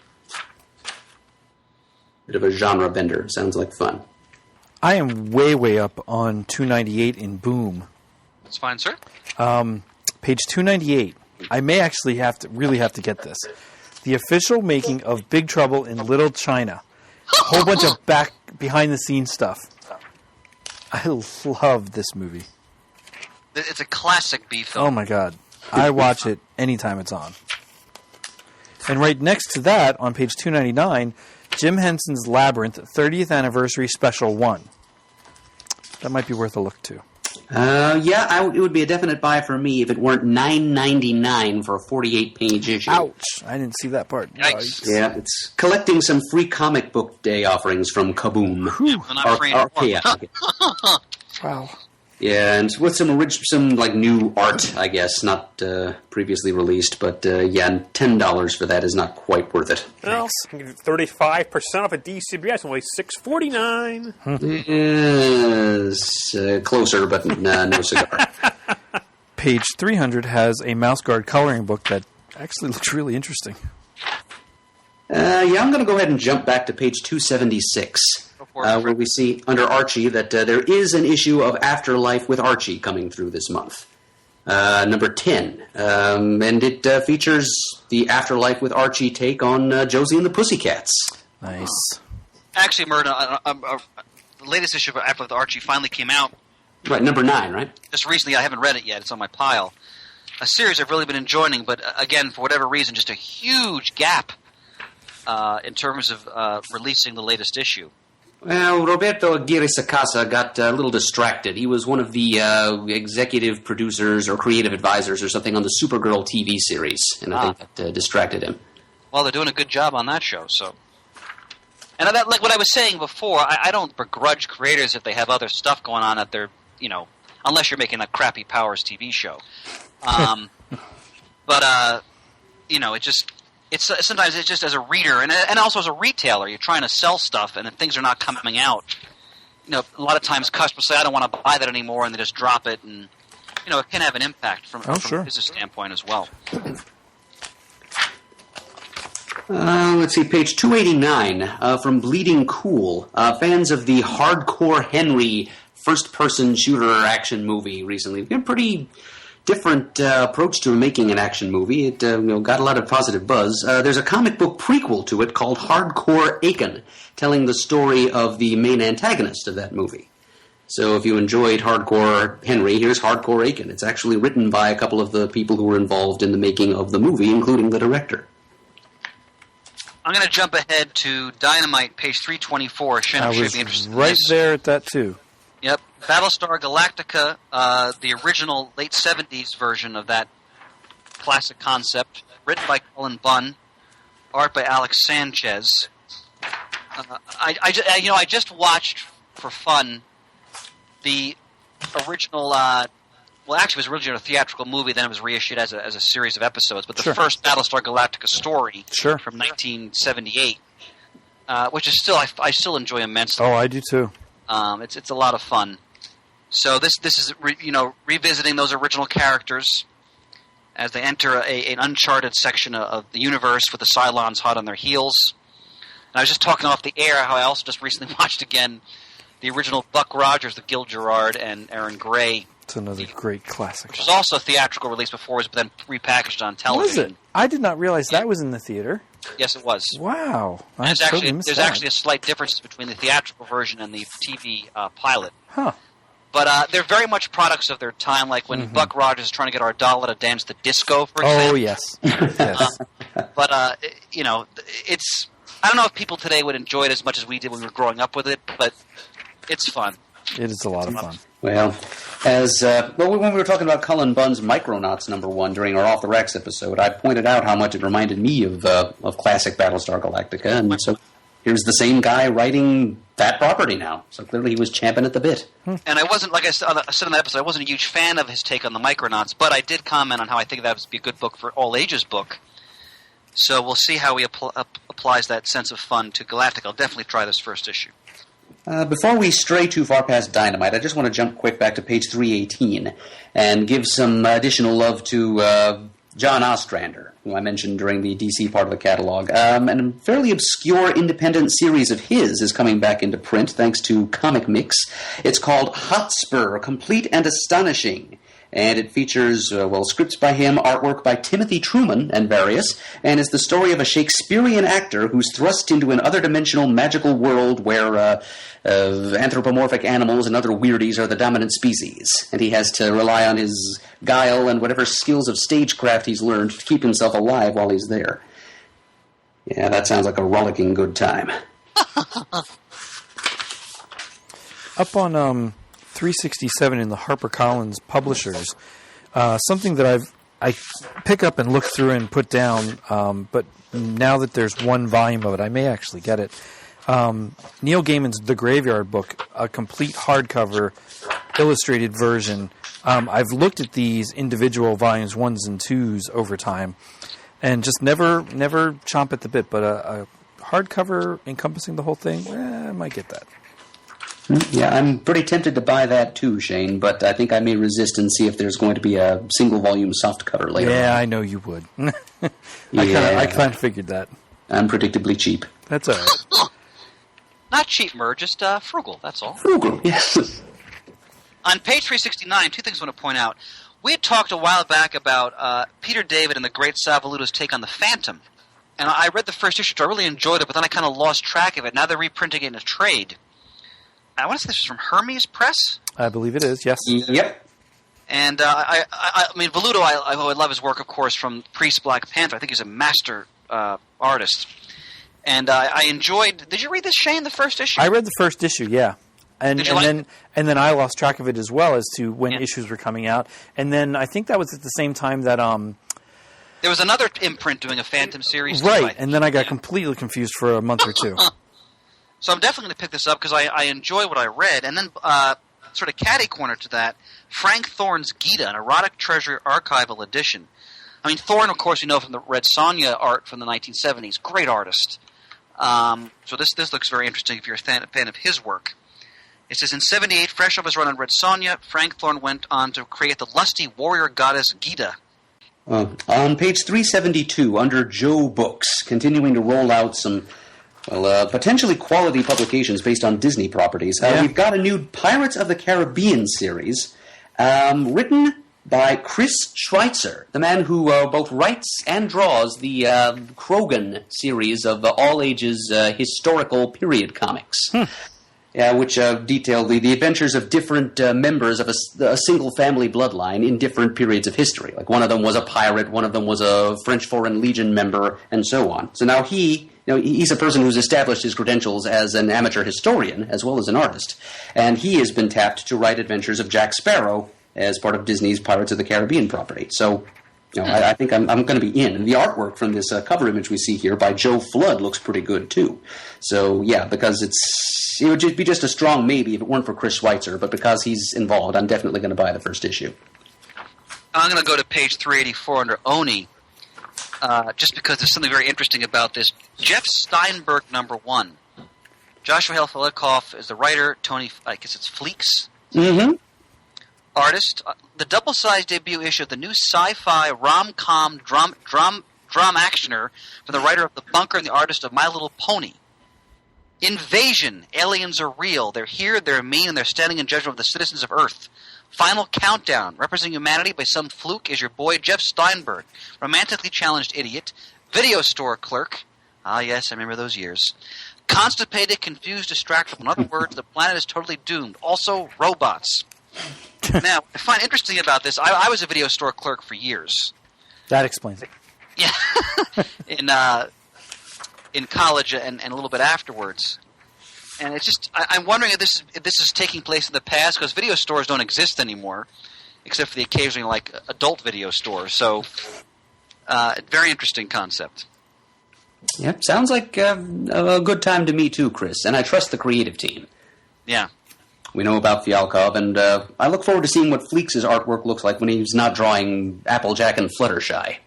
Bit of a genre bender. Sounds like fun. I am way up on 298 in Boom. That's fine, sir. Page 298. I may actually have to get this. The official making of Big Trouble in Little China. A whole bunch of behind-the-scenes stuff. I love this movie. It's a classic B film. Oh, my God. I watch it anytime it's on. And right next to that, on page 299, Jim Henson's Labyrinth 30th Anniversary Special 1. That might be worth a look, too. It would be a definite buy for me if it weren't $9.99 for a 48-page issue. Ouch! I didn't see that part. Yikes. Yeah, it's collecting some free comic book day offerings from Kaboom. Well, not free anymore. Wow. Yeah, and with some new art, I guess, not previously released, but $10 for that is not quite worth it. Well, 35% off at DCBS, only $6.49. Yes, closer, but no cigar. Page 300 has a Mouse Guard coloring book that actually looks really interesting. I'm going to go ahead and jump back to page 276. Where we see under Archie that there is an issue of Afterlife with Archie coming through this month. Number 10. And it features the Afterlife with Archie take on Josie and the Pussycats. Nice. Actually, Murda, the latest issue of Afterlife with Archie finally came out. Right, number 9, right? Just recently. I haven't read it yet. It's on my pile. A series I've really been enjoying, but again, for whatever reason, just a huge gap in terms of releasing the latest issue. Well, Roberto Aguirre Sacasa got a little distracted. He was one of the executive producers or creative advisors or something on the Supergirl TV series, and I think that distracted him. Well, they're doing a good job on that show, so. And like what I was saying before, I don't begrudge creators if they have other stuff going on that they're, unless you're making a crappy Powers TV show. But, sometimes it's just as a reader and also as a retailer, you're trying to sell stuff and then things are not coming out. A lot of times customers say, I don't want to buy that anymore, and they just drop it, and, it can have an impact from a business standpoint as well. Let's see, page 289 from Bleeding Cool. Fans of the Hardcore Henry first-person shooter action movie recently. Been pretty different approach to making an action movie. It got a lot of positive buzz. There's a comic book prequel to it called Hardcore Aiken, telling the story of the main antagonist of that movie. So if you enjoyed Hardcore Henry, here's Hardcore Aiken. It's actually written by a couple of the people who were involved in the making of the movie, including the director. I'm going to jump ahead to Dynamite, page 324. Shannon, I I'm sure was you'd be interested in right this. there at that, too. Yep. Battlestar Galactica, the original late 70s version of that classic concept, written by Cullen Bunn, art by Alex Sanchez. I just watched for fun the original. Well, actually, it was originally a theatrical movie. Then it was reissued as a series of episodes. But the Sure. first Battlestar Galactica story Sure. from 1978, which is still I still enjoy immensely. Oh, I do, too. It's a lot of fun. So this is revisiting those original characters as they enter an uncharted section of the universe with the Cylons hot on their heels. And I was just talking off the air how I also just recently watched again the original Buck Rogers with Gil Gerard and Aaron Gray, It's another great classic. which was also a theatrical release before, but then repackaged on television. Was it? I did not realize that was in the theater. Yes, it was. Wow. I There's totally missed there's that. actually a slight difference between the theatrical version and the TV pilot. Huh. But they're very much products of their time, like when Buck Rogers is trying to get Ardala to dance the disco, for example. Oh, yes. Yes. But, it's... I don't know if people today would enjoy it as much as we did when we were growing up with it, but it's fun. It is a lot of fun. Well, when we were talking about Cullen Bunn's Micronauts #1 during our Off the Racks episode, I pointed out how much it reminded me of classic Battlestar Galactica, and so here's the same guy writing that property now. So clearly he was champing at the bit. And I wasn't, like I said in that episode, I wasn't a huge fan of his take on the Micronauts, but I did comment on how I think that would be a good book for all ages book. So we'll see how he applies that sense of fun to Galactic. I'll definitely try this first issue. Before we stray too far past Dynamite, I just want to jump quick back to page 318 and give some additional love to John Ostrander, who I mentioned during the DC part of the catalog. And a fairly obscure independent series of his is coming back into print thanks to Comic Mix. It's called Hotspur, Complete and Astonishing. And it features, scripts by him, artwork by Timothy Truman and various, and is the story of a Shakespearean actor who's thrust into an other-dimensional magical world where anthropomorphic animals and other weirdies are the dominant species. And he has to rely on his guile and whatever skills of stagecraft he's learned to keep himself alive while he's there. Yeah, that sounds like a rollicking good time. Up on 367 in the HarperCollins Publishers, something that I pick up and look through and put down, but now that there's one volume of it, I may actually get it. Neil Gaiman's The Graveyard Book, a complete hardcover illustrated version. I've looked at these individual volumes 1s and 2s over time, and just never chomp at the bit, but a hardcover encompassing the whole thing, I might get that. Yeah, I'm pretty tempted to buy that too, Shane, but I think I may resist and see if there's going to be a single-volume softcover later. Yeah, on. I know you would. I Yeah. kind of figured that. I'm predictably cheap. That's all right. Not cheap, Mur, just frugal, that's all. Frugal, yes. On page 369, two things I want to point out. We had talked a while back about Peter David and the great Sal Velluto's take on the Phantom. And I read the first issue, so I really enjoyed it, but then I kind of lost track of it. Now they're reprinting it in a trade. I want to say this is from Hermes Press. I believe it is, yes. Yep. And I mean, Velluto, I love his work, of course, from Priest Black Panther. I think he's a master artist. And I enjoyed. Did you read this, Shane? The first issue? I read the first issue, yeah. And Did you like then I lost track of it as well as to when Yeah. issues were coming out. And then I think that was at the same time that There was another imprint doing a Phantom series. too, right, and then I got completely confused for a month or two. So I'm definitely going to pick this up because I enjoy what I read. And then, sort of catty corner to that, Frank Thorne's Gita, an erotic treasure archival edition. I mean, Thorne, of course, you know from the Red Sonja art from the 1970s. Great artist. So this looks very interesting if you're a fan of his work. It says, in 78, fresh off his run on Red Sonja, Frank Thorne went on to create the lusty warrior goddess Gita. On page 372, under Joe Books, continuing to roll out some potentially quality publications based on Disney properties, we've got a new Pirates of the Caribbean series written by Chris Schweitzer, the man who both writes and draws the Krogan series of all-ages historical period comics. Yeah, which detail the adventures of different members of a single family bloodline in different periods of history. Like one of them was a pirate, one of them was a French Foreign Legion member, and so on. So now he's a person who's established his credentials as an amateur historian as well as an artist, and he has been tapped to write adventures of Jack Sparrow as part of Disney's Pirates of the Caribbean property. So, I think I'm going to be in. And the artwork from this cover image we see here by Joe Flood looks pretty good too. So yeah, because it would be just a strong maybe if it weren't for Chris Schweitzer, but because he's involved, I'm definitely going to buy the first issue. I'm going to go to page 384 under Oni, just because there's something very interesting about this. Jeff Steinberg, #1. Joshua Helfalikoff is the writer. Tony, I guess it's Fleeks. Mm-hmm. Artist. The double-sized debut issue of the new sci-fi rom-com drum actioner from the writer of The Bunker and the artist of My Little Pony. Invasion. Aliens are real. They're here, they're mean, and they're standing in judgment of the citizens of Earth. Final Countdown. Representing humanity by some fluke is your boy Jeff Steinberg. Romantically challenged idiot. Video store clerk. Ah, yes, I remember those years. Constipated, confused, distracted. In other words, the planet is totally doomed. Also, robots. Now, I find interesting about this, I was a video store clerk for years. That explains it. Yeah. In college and a little bit afterwards. And it's just, I'm wondering if this is taking place in the past, because video stores don't exist anymore, except for the occasional, adult video stores. So, very interesting concept. Yeah, sounds like a good time to me too, Chris. And I trust the creative team. Yeah. We know about Fialkov, and I look forward to seeing what Fleeks' artwork looks like when he's not drawing Applejack and Fluttershy.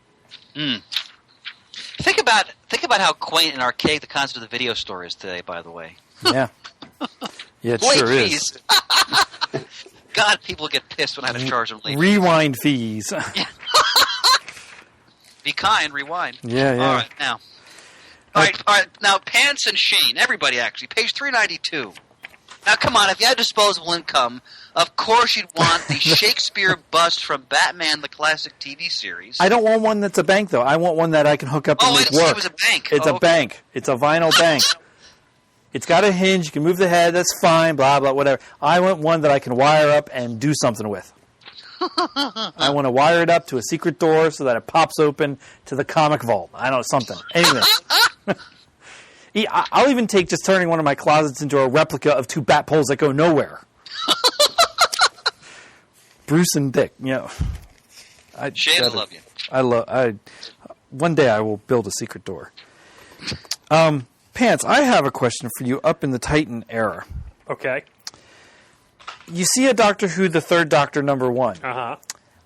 Think about how quaint and archaic the concept of the video store is today, by the way. Yeah. Yeah, it Late sure fees. is. God, people get pissed when I have to charge them late. Rewind fees. Be kind, rewind. Yeah, yeah. All right, now. All right, now, Pants and Shane, everybody actually, page 392. Now, come on, if you had disposable income, of course you'd want the Shakespeare bust from Batman, the classic TV series. I don't want one that's a bank, though. I want one that I can hook up and make work. It was a bank. It's a bank. It's a vinyl bank. It's got a hinge. You can move the head. That's fine, blah, blah, whatever. I want one that I can wire up and do something with. I want to wire it up to a secret door so that it pops open to the comic vault. I don't know, something. Anything. I'll even take just turning one of my closets into a replica of two bat poles that go nowhere. Bruce and Dick, Shane, I love you. One day I will build a secret door. Pants, I have a question for you up in the Titan era. Okay. You see a Doctor Who, the Third Doctor, #1. Uh-huh.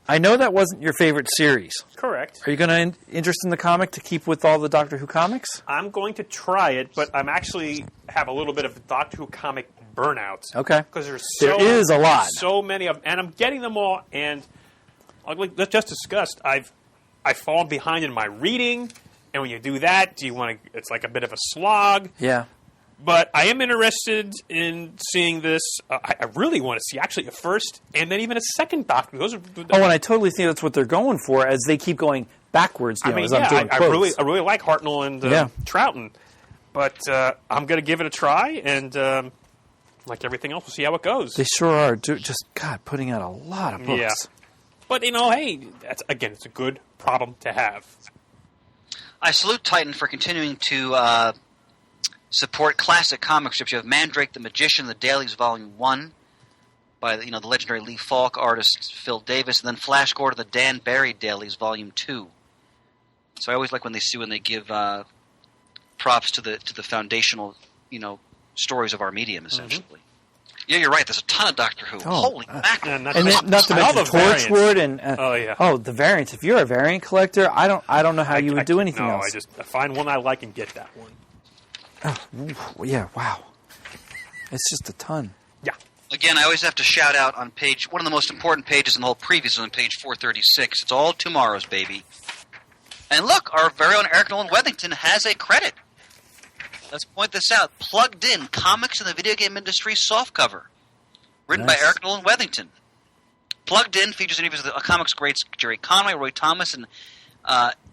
I know that wasn't your favorite series. Correct. Are you going to interest in the comic to keep with all the Doctor Who comics? I'm going to try it, but I'm actually have a little bit of Doctor Who comic burnout. Okay. Because there is a lot. So many of them, and I'm getting them all, and like just discussed, I've fallen behind in my reading, and when you do that, it's like a bit of a slog. Yeah. But I am interested in seeing this. I really want to see actually a first and then even a second Doctor. Those are. And I totally think that's what they're going for as they keep going backwards. I really like Hartnell and Troughton, but I'm going to give it a try, and like everything else, we'll see how it goes. They sure are. Just putting out a lot of books. Yeah, but hey, it's a good problem to have. I salute Titan for continuing to support classic comic strips. You have Mandrake the Magician, The Dailies, Volume 1, by the legendary Lee Falk, artist Phil Davis, and then Flash Gordon, The Dan Barry Dailies, Volume 2. So I always like when they give props to the foundational, stories of our medium, essentially. Mm-hmm. Yeah, you're right. There's a ton of Doctor Who. Holy mackerel! And then, not to mention Torchwood and the variants. If you're a variant collector, I don't know how you would do anything else. I find one I like and get that one. Oh, yeah, wow. It's just a ton. Yeah. Again, I always have to shout out on one of the most important pages in the whole preview is on page 436. It's all tomorrow's, baby. And look, our very own Eric Nolan Wethington has a credit. Let's point this out. Plugged In, Comics in the Video Game Industry softcover. Written by Eric Nolan Wethington. Plugged In features interviews with comics greats Jerry Conway, Roy Thomas, and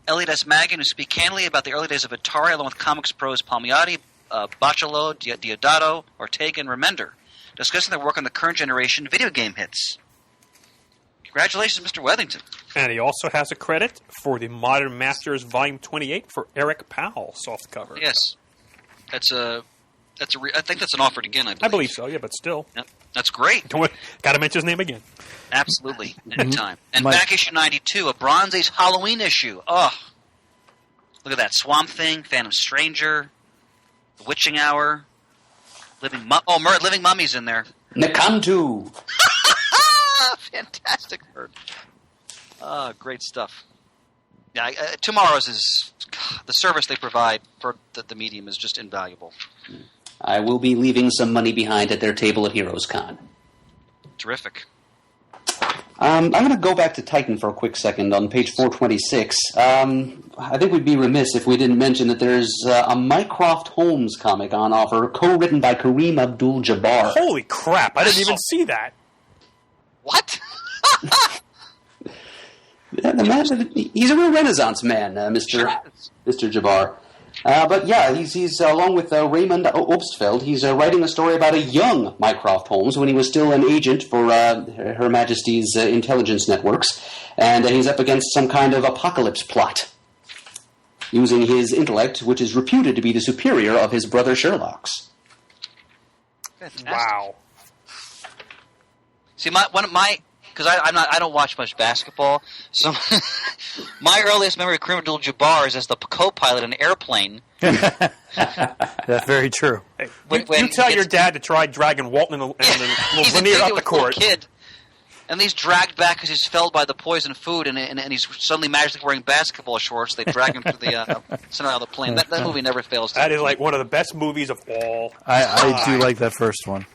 Elliot S. Magan, who speak candidly about the early days of Atari, along with comics pros Palmiotti, Bacalo, Diodato, Ortega, and Remender, discussing their work on the current generation video game hits. Congratulations, Mr. Wethington. And he also has a credit for the Modern Masters Volume 28 for Eric Powell softcover. Yes. I think that's an offer again, I believe. I believe so, yeah, but still. Yep. That's great. Got to mention his name again. Absolutely. Anytime. And Mike. back issue 92, a Bronze Age Halloween issue. Oh. Look at that. Swamp Thing, Phantom Stranger, The Witching Hour, Living Mummy's in there. Nakantu. Fantastic bird. Great stuff. Yeah, tomorrow's is the service they provide for the medium is just invaluable. I will be leaving some money behind at their table at Heroes Con. Terrific. I'm going to go back to Titan for a quick second on page 426. I think we'd be remiss if we didn't mention that there's a Mycroft Holmes comic on offer, co-written by Kareem Abdul-Jabbar. Holy crap, I didn't even see that. What? Yeah, the man, he's a real Renaissance man, Mr. Jabbar. But yeah, he's along with Raymond Obstfeld, he's writing a story about a young Mycroft Holmes when he was still an agent for Her Majesty's intelligence networks, and he's up against some kind of apocalypse plot, using his intellect, which is reputed to be the superior of his brother Sherlock's. Fantastic. Wow. See, because I don't watch much basketball, so my earliest memory of Kareem Abdul-Jabbar is as the co-pilot in an airplane. That's very true. Hey, When you tell he your gets- dad to try dragging Walton and the He's a Lanier big up the court. kid, and he's dragged back because he's felled by the poison food, and he's suddenly magically wearing basketball shorts. They drag him through the center of the plane. That movie never fails. That is like one of the best movies of all. I do like that first one.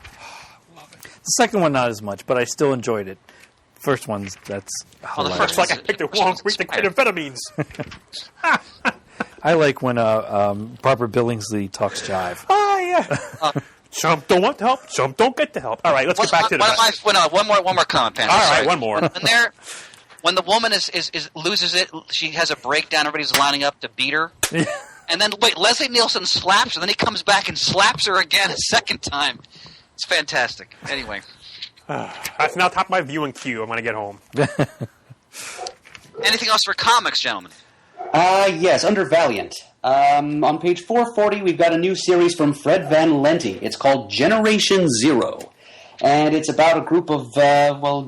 The second one, not as much, but I still enjoyed it. First one's, that's Well, the hilarious. first It's like I picked the wrong week to quit amphetamines. I like when Barbara Billingsley talks jive. Oh, yeah. Some don't want help, some don't get the help. All right, let's get back to the... one more comment, Pam. All right, Sorry. one more. When the woman loses it, she has a breakdown. Everybody's lining up to beat her, and then Leslie Nielsen slaps her. Then he comes back and slaps her again a second time. It's fantastic. Anyway, That's now top of my viewing queue. I'm going to get home. anything else for comics, gentlemen? Yes, under Valiant. On page 440, we've got a new series from Fred Van Lente. It's called Generation Zero. And it's about a group of,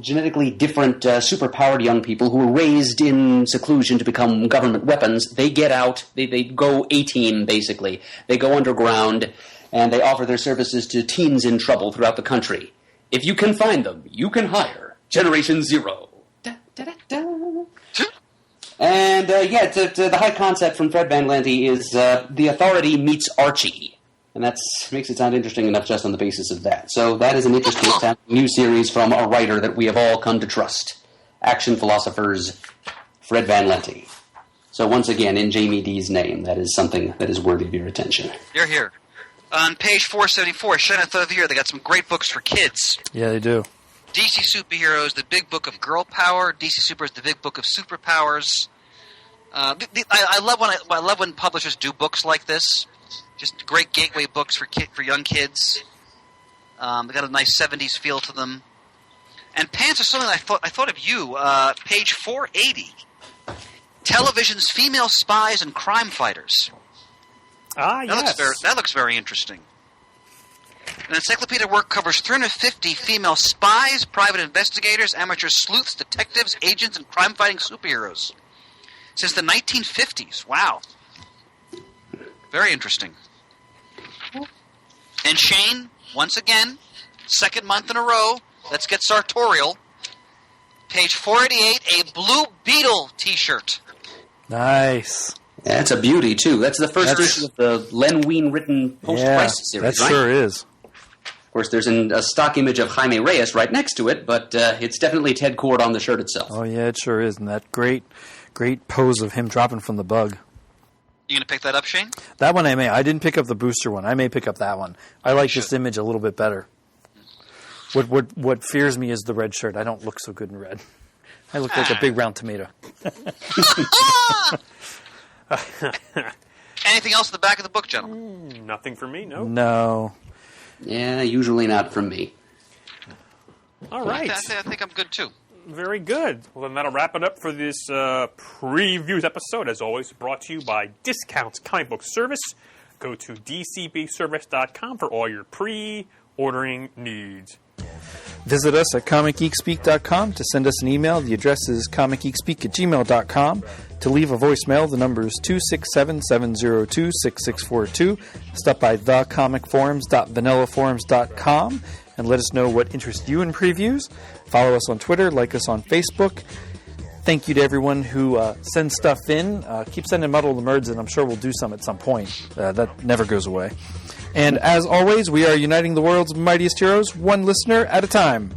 genetically different, superpowered young people who were raised in seclusion to become government weapons. They get out, they go A-team, basically. They go underground, and they offer their services to teens in trouble throughout the country. If you can find them, you can hire Generation Zero. Da, da, da, da. And, the high concept from Fred Van Lente is The Authority meets Archie. And that makes it sound interesting enough just on the basis of that. So that is an interesting new series from a writer that we have all come to trust. Action Philosophers, Fred Van Lente. So once again, in Jamie D's name, that is something that is worthy of your attention. You're here. On page 474, Shannon of the Year, they got some great books for kids. Yeah, they do. DC Superheroes, The Big Book of Girl Power. DC Supers, The Big Book of Superpowers. I love when publishers do books like this. Just great gateway books for young kids. They got a nice 70s feel to them. And Pants are something I thought of you. Page 480. Television's Female Spies and Crime Fighters. Ah, yes. That looks very interesting. An encyclopedia work covers 350 female spies, private investigators, amateur sleuths, detectives, agents, and crime-fighting superheroes. Since the 1950s. Wow. Very interesting. And Shane, once again, second month in a row, let's get sartorial. Page 488, a Blue Beetle t-shirt. Nice. That's a beauty, too. That's the first issue of the Len Wein written post-crisis series, that right? sure is. Of course, there's a stock image of Jaime Reyes right next to it, but it's definitely Ted Kord on the shirt itself. Oh, yeah, it sure is. And that great pose of him dropping from the bug. You going to pick that up, Shane? That one I may. I didn't pick up the booster one. I may pick up that one. I like this image a little bit better. What fears me is the red shirt. I don't look so good in red. I look like a big round tomato. Anything else at the back of the book, gentlemen? Nothing for me, no. No. Yeah, usually not from me. All right. I think I'm good, too. Very good. Well, then that'll wrap it up for this previews episode. As always, brought to you by Discounts Comic Book Service. Go to dcbservice.com for all your pre-ordering needs. Visit us at comicgeekspeak.com to send us an email. The address is comicgeekspeak@gmail.com. To leave a voicemail, the number is 267-702-6642. Stop by thecomicforums.vanillaforums.com and let us know what interests you in previews. Follow us on Twitter, like us on Facebook. Thank you to everyone who sends stuff in. Keep sending Muddle the Merds, and I'm sure we'll do some at some point. That never goes away. And as always, we are uniting the world's mightiest heroes, one listener at a time.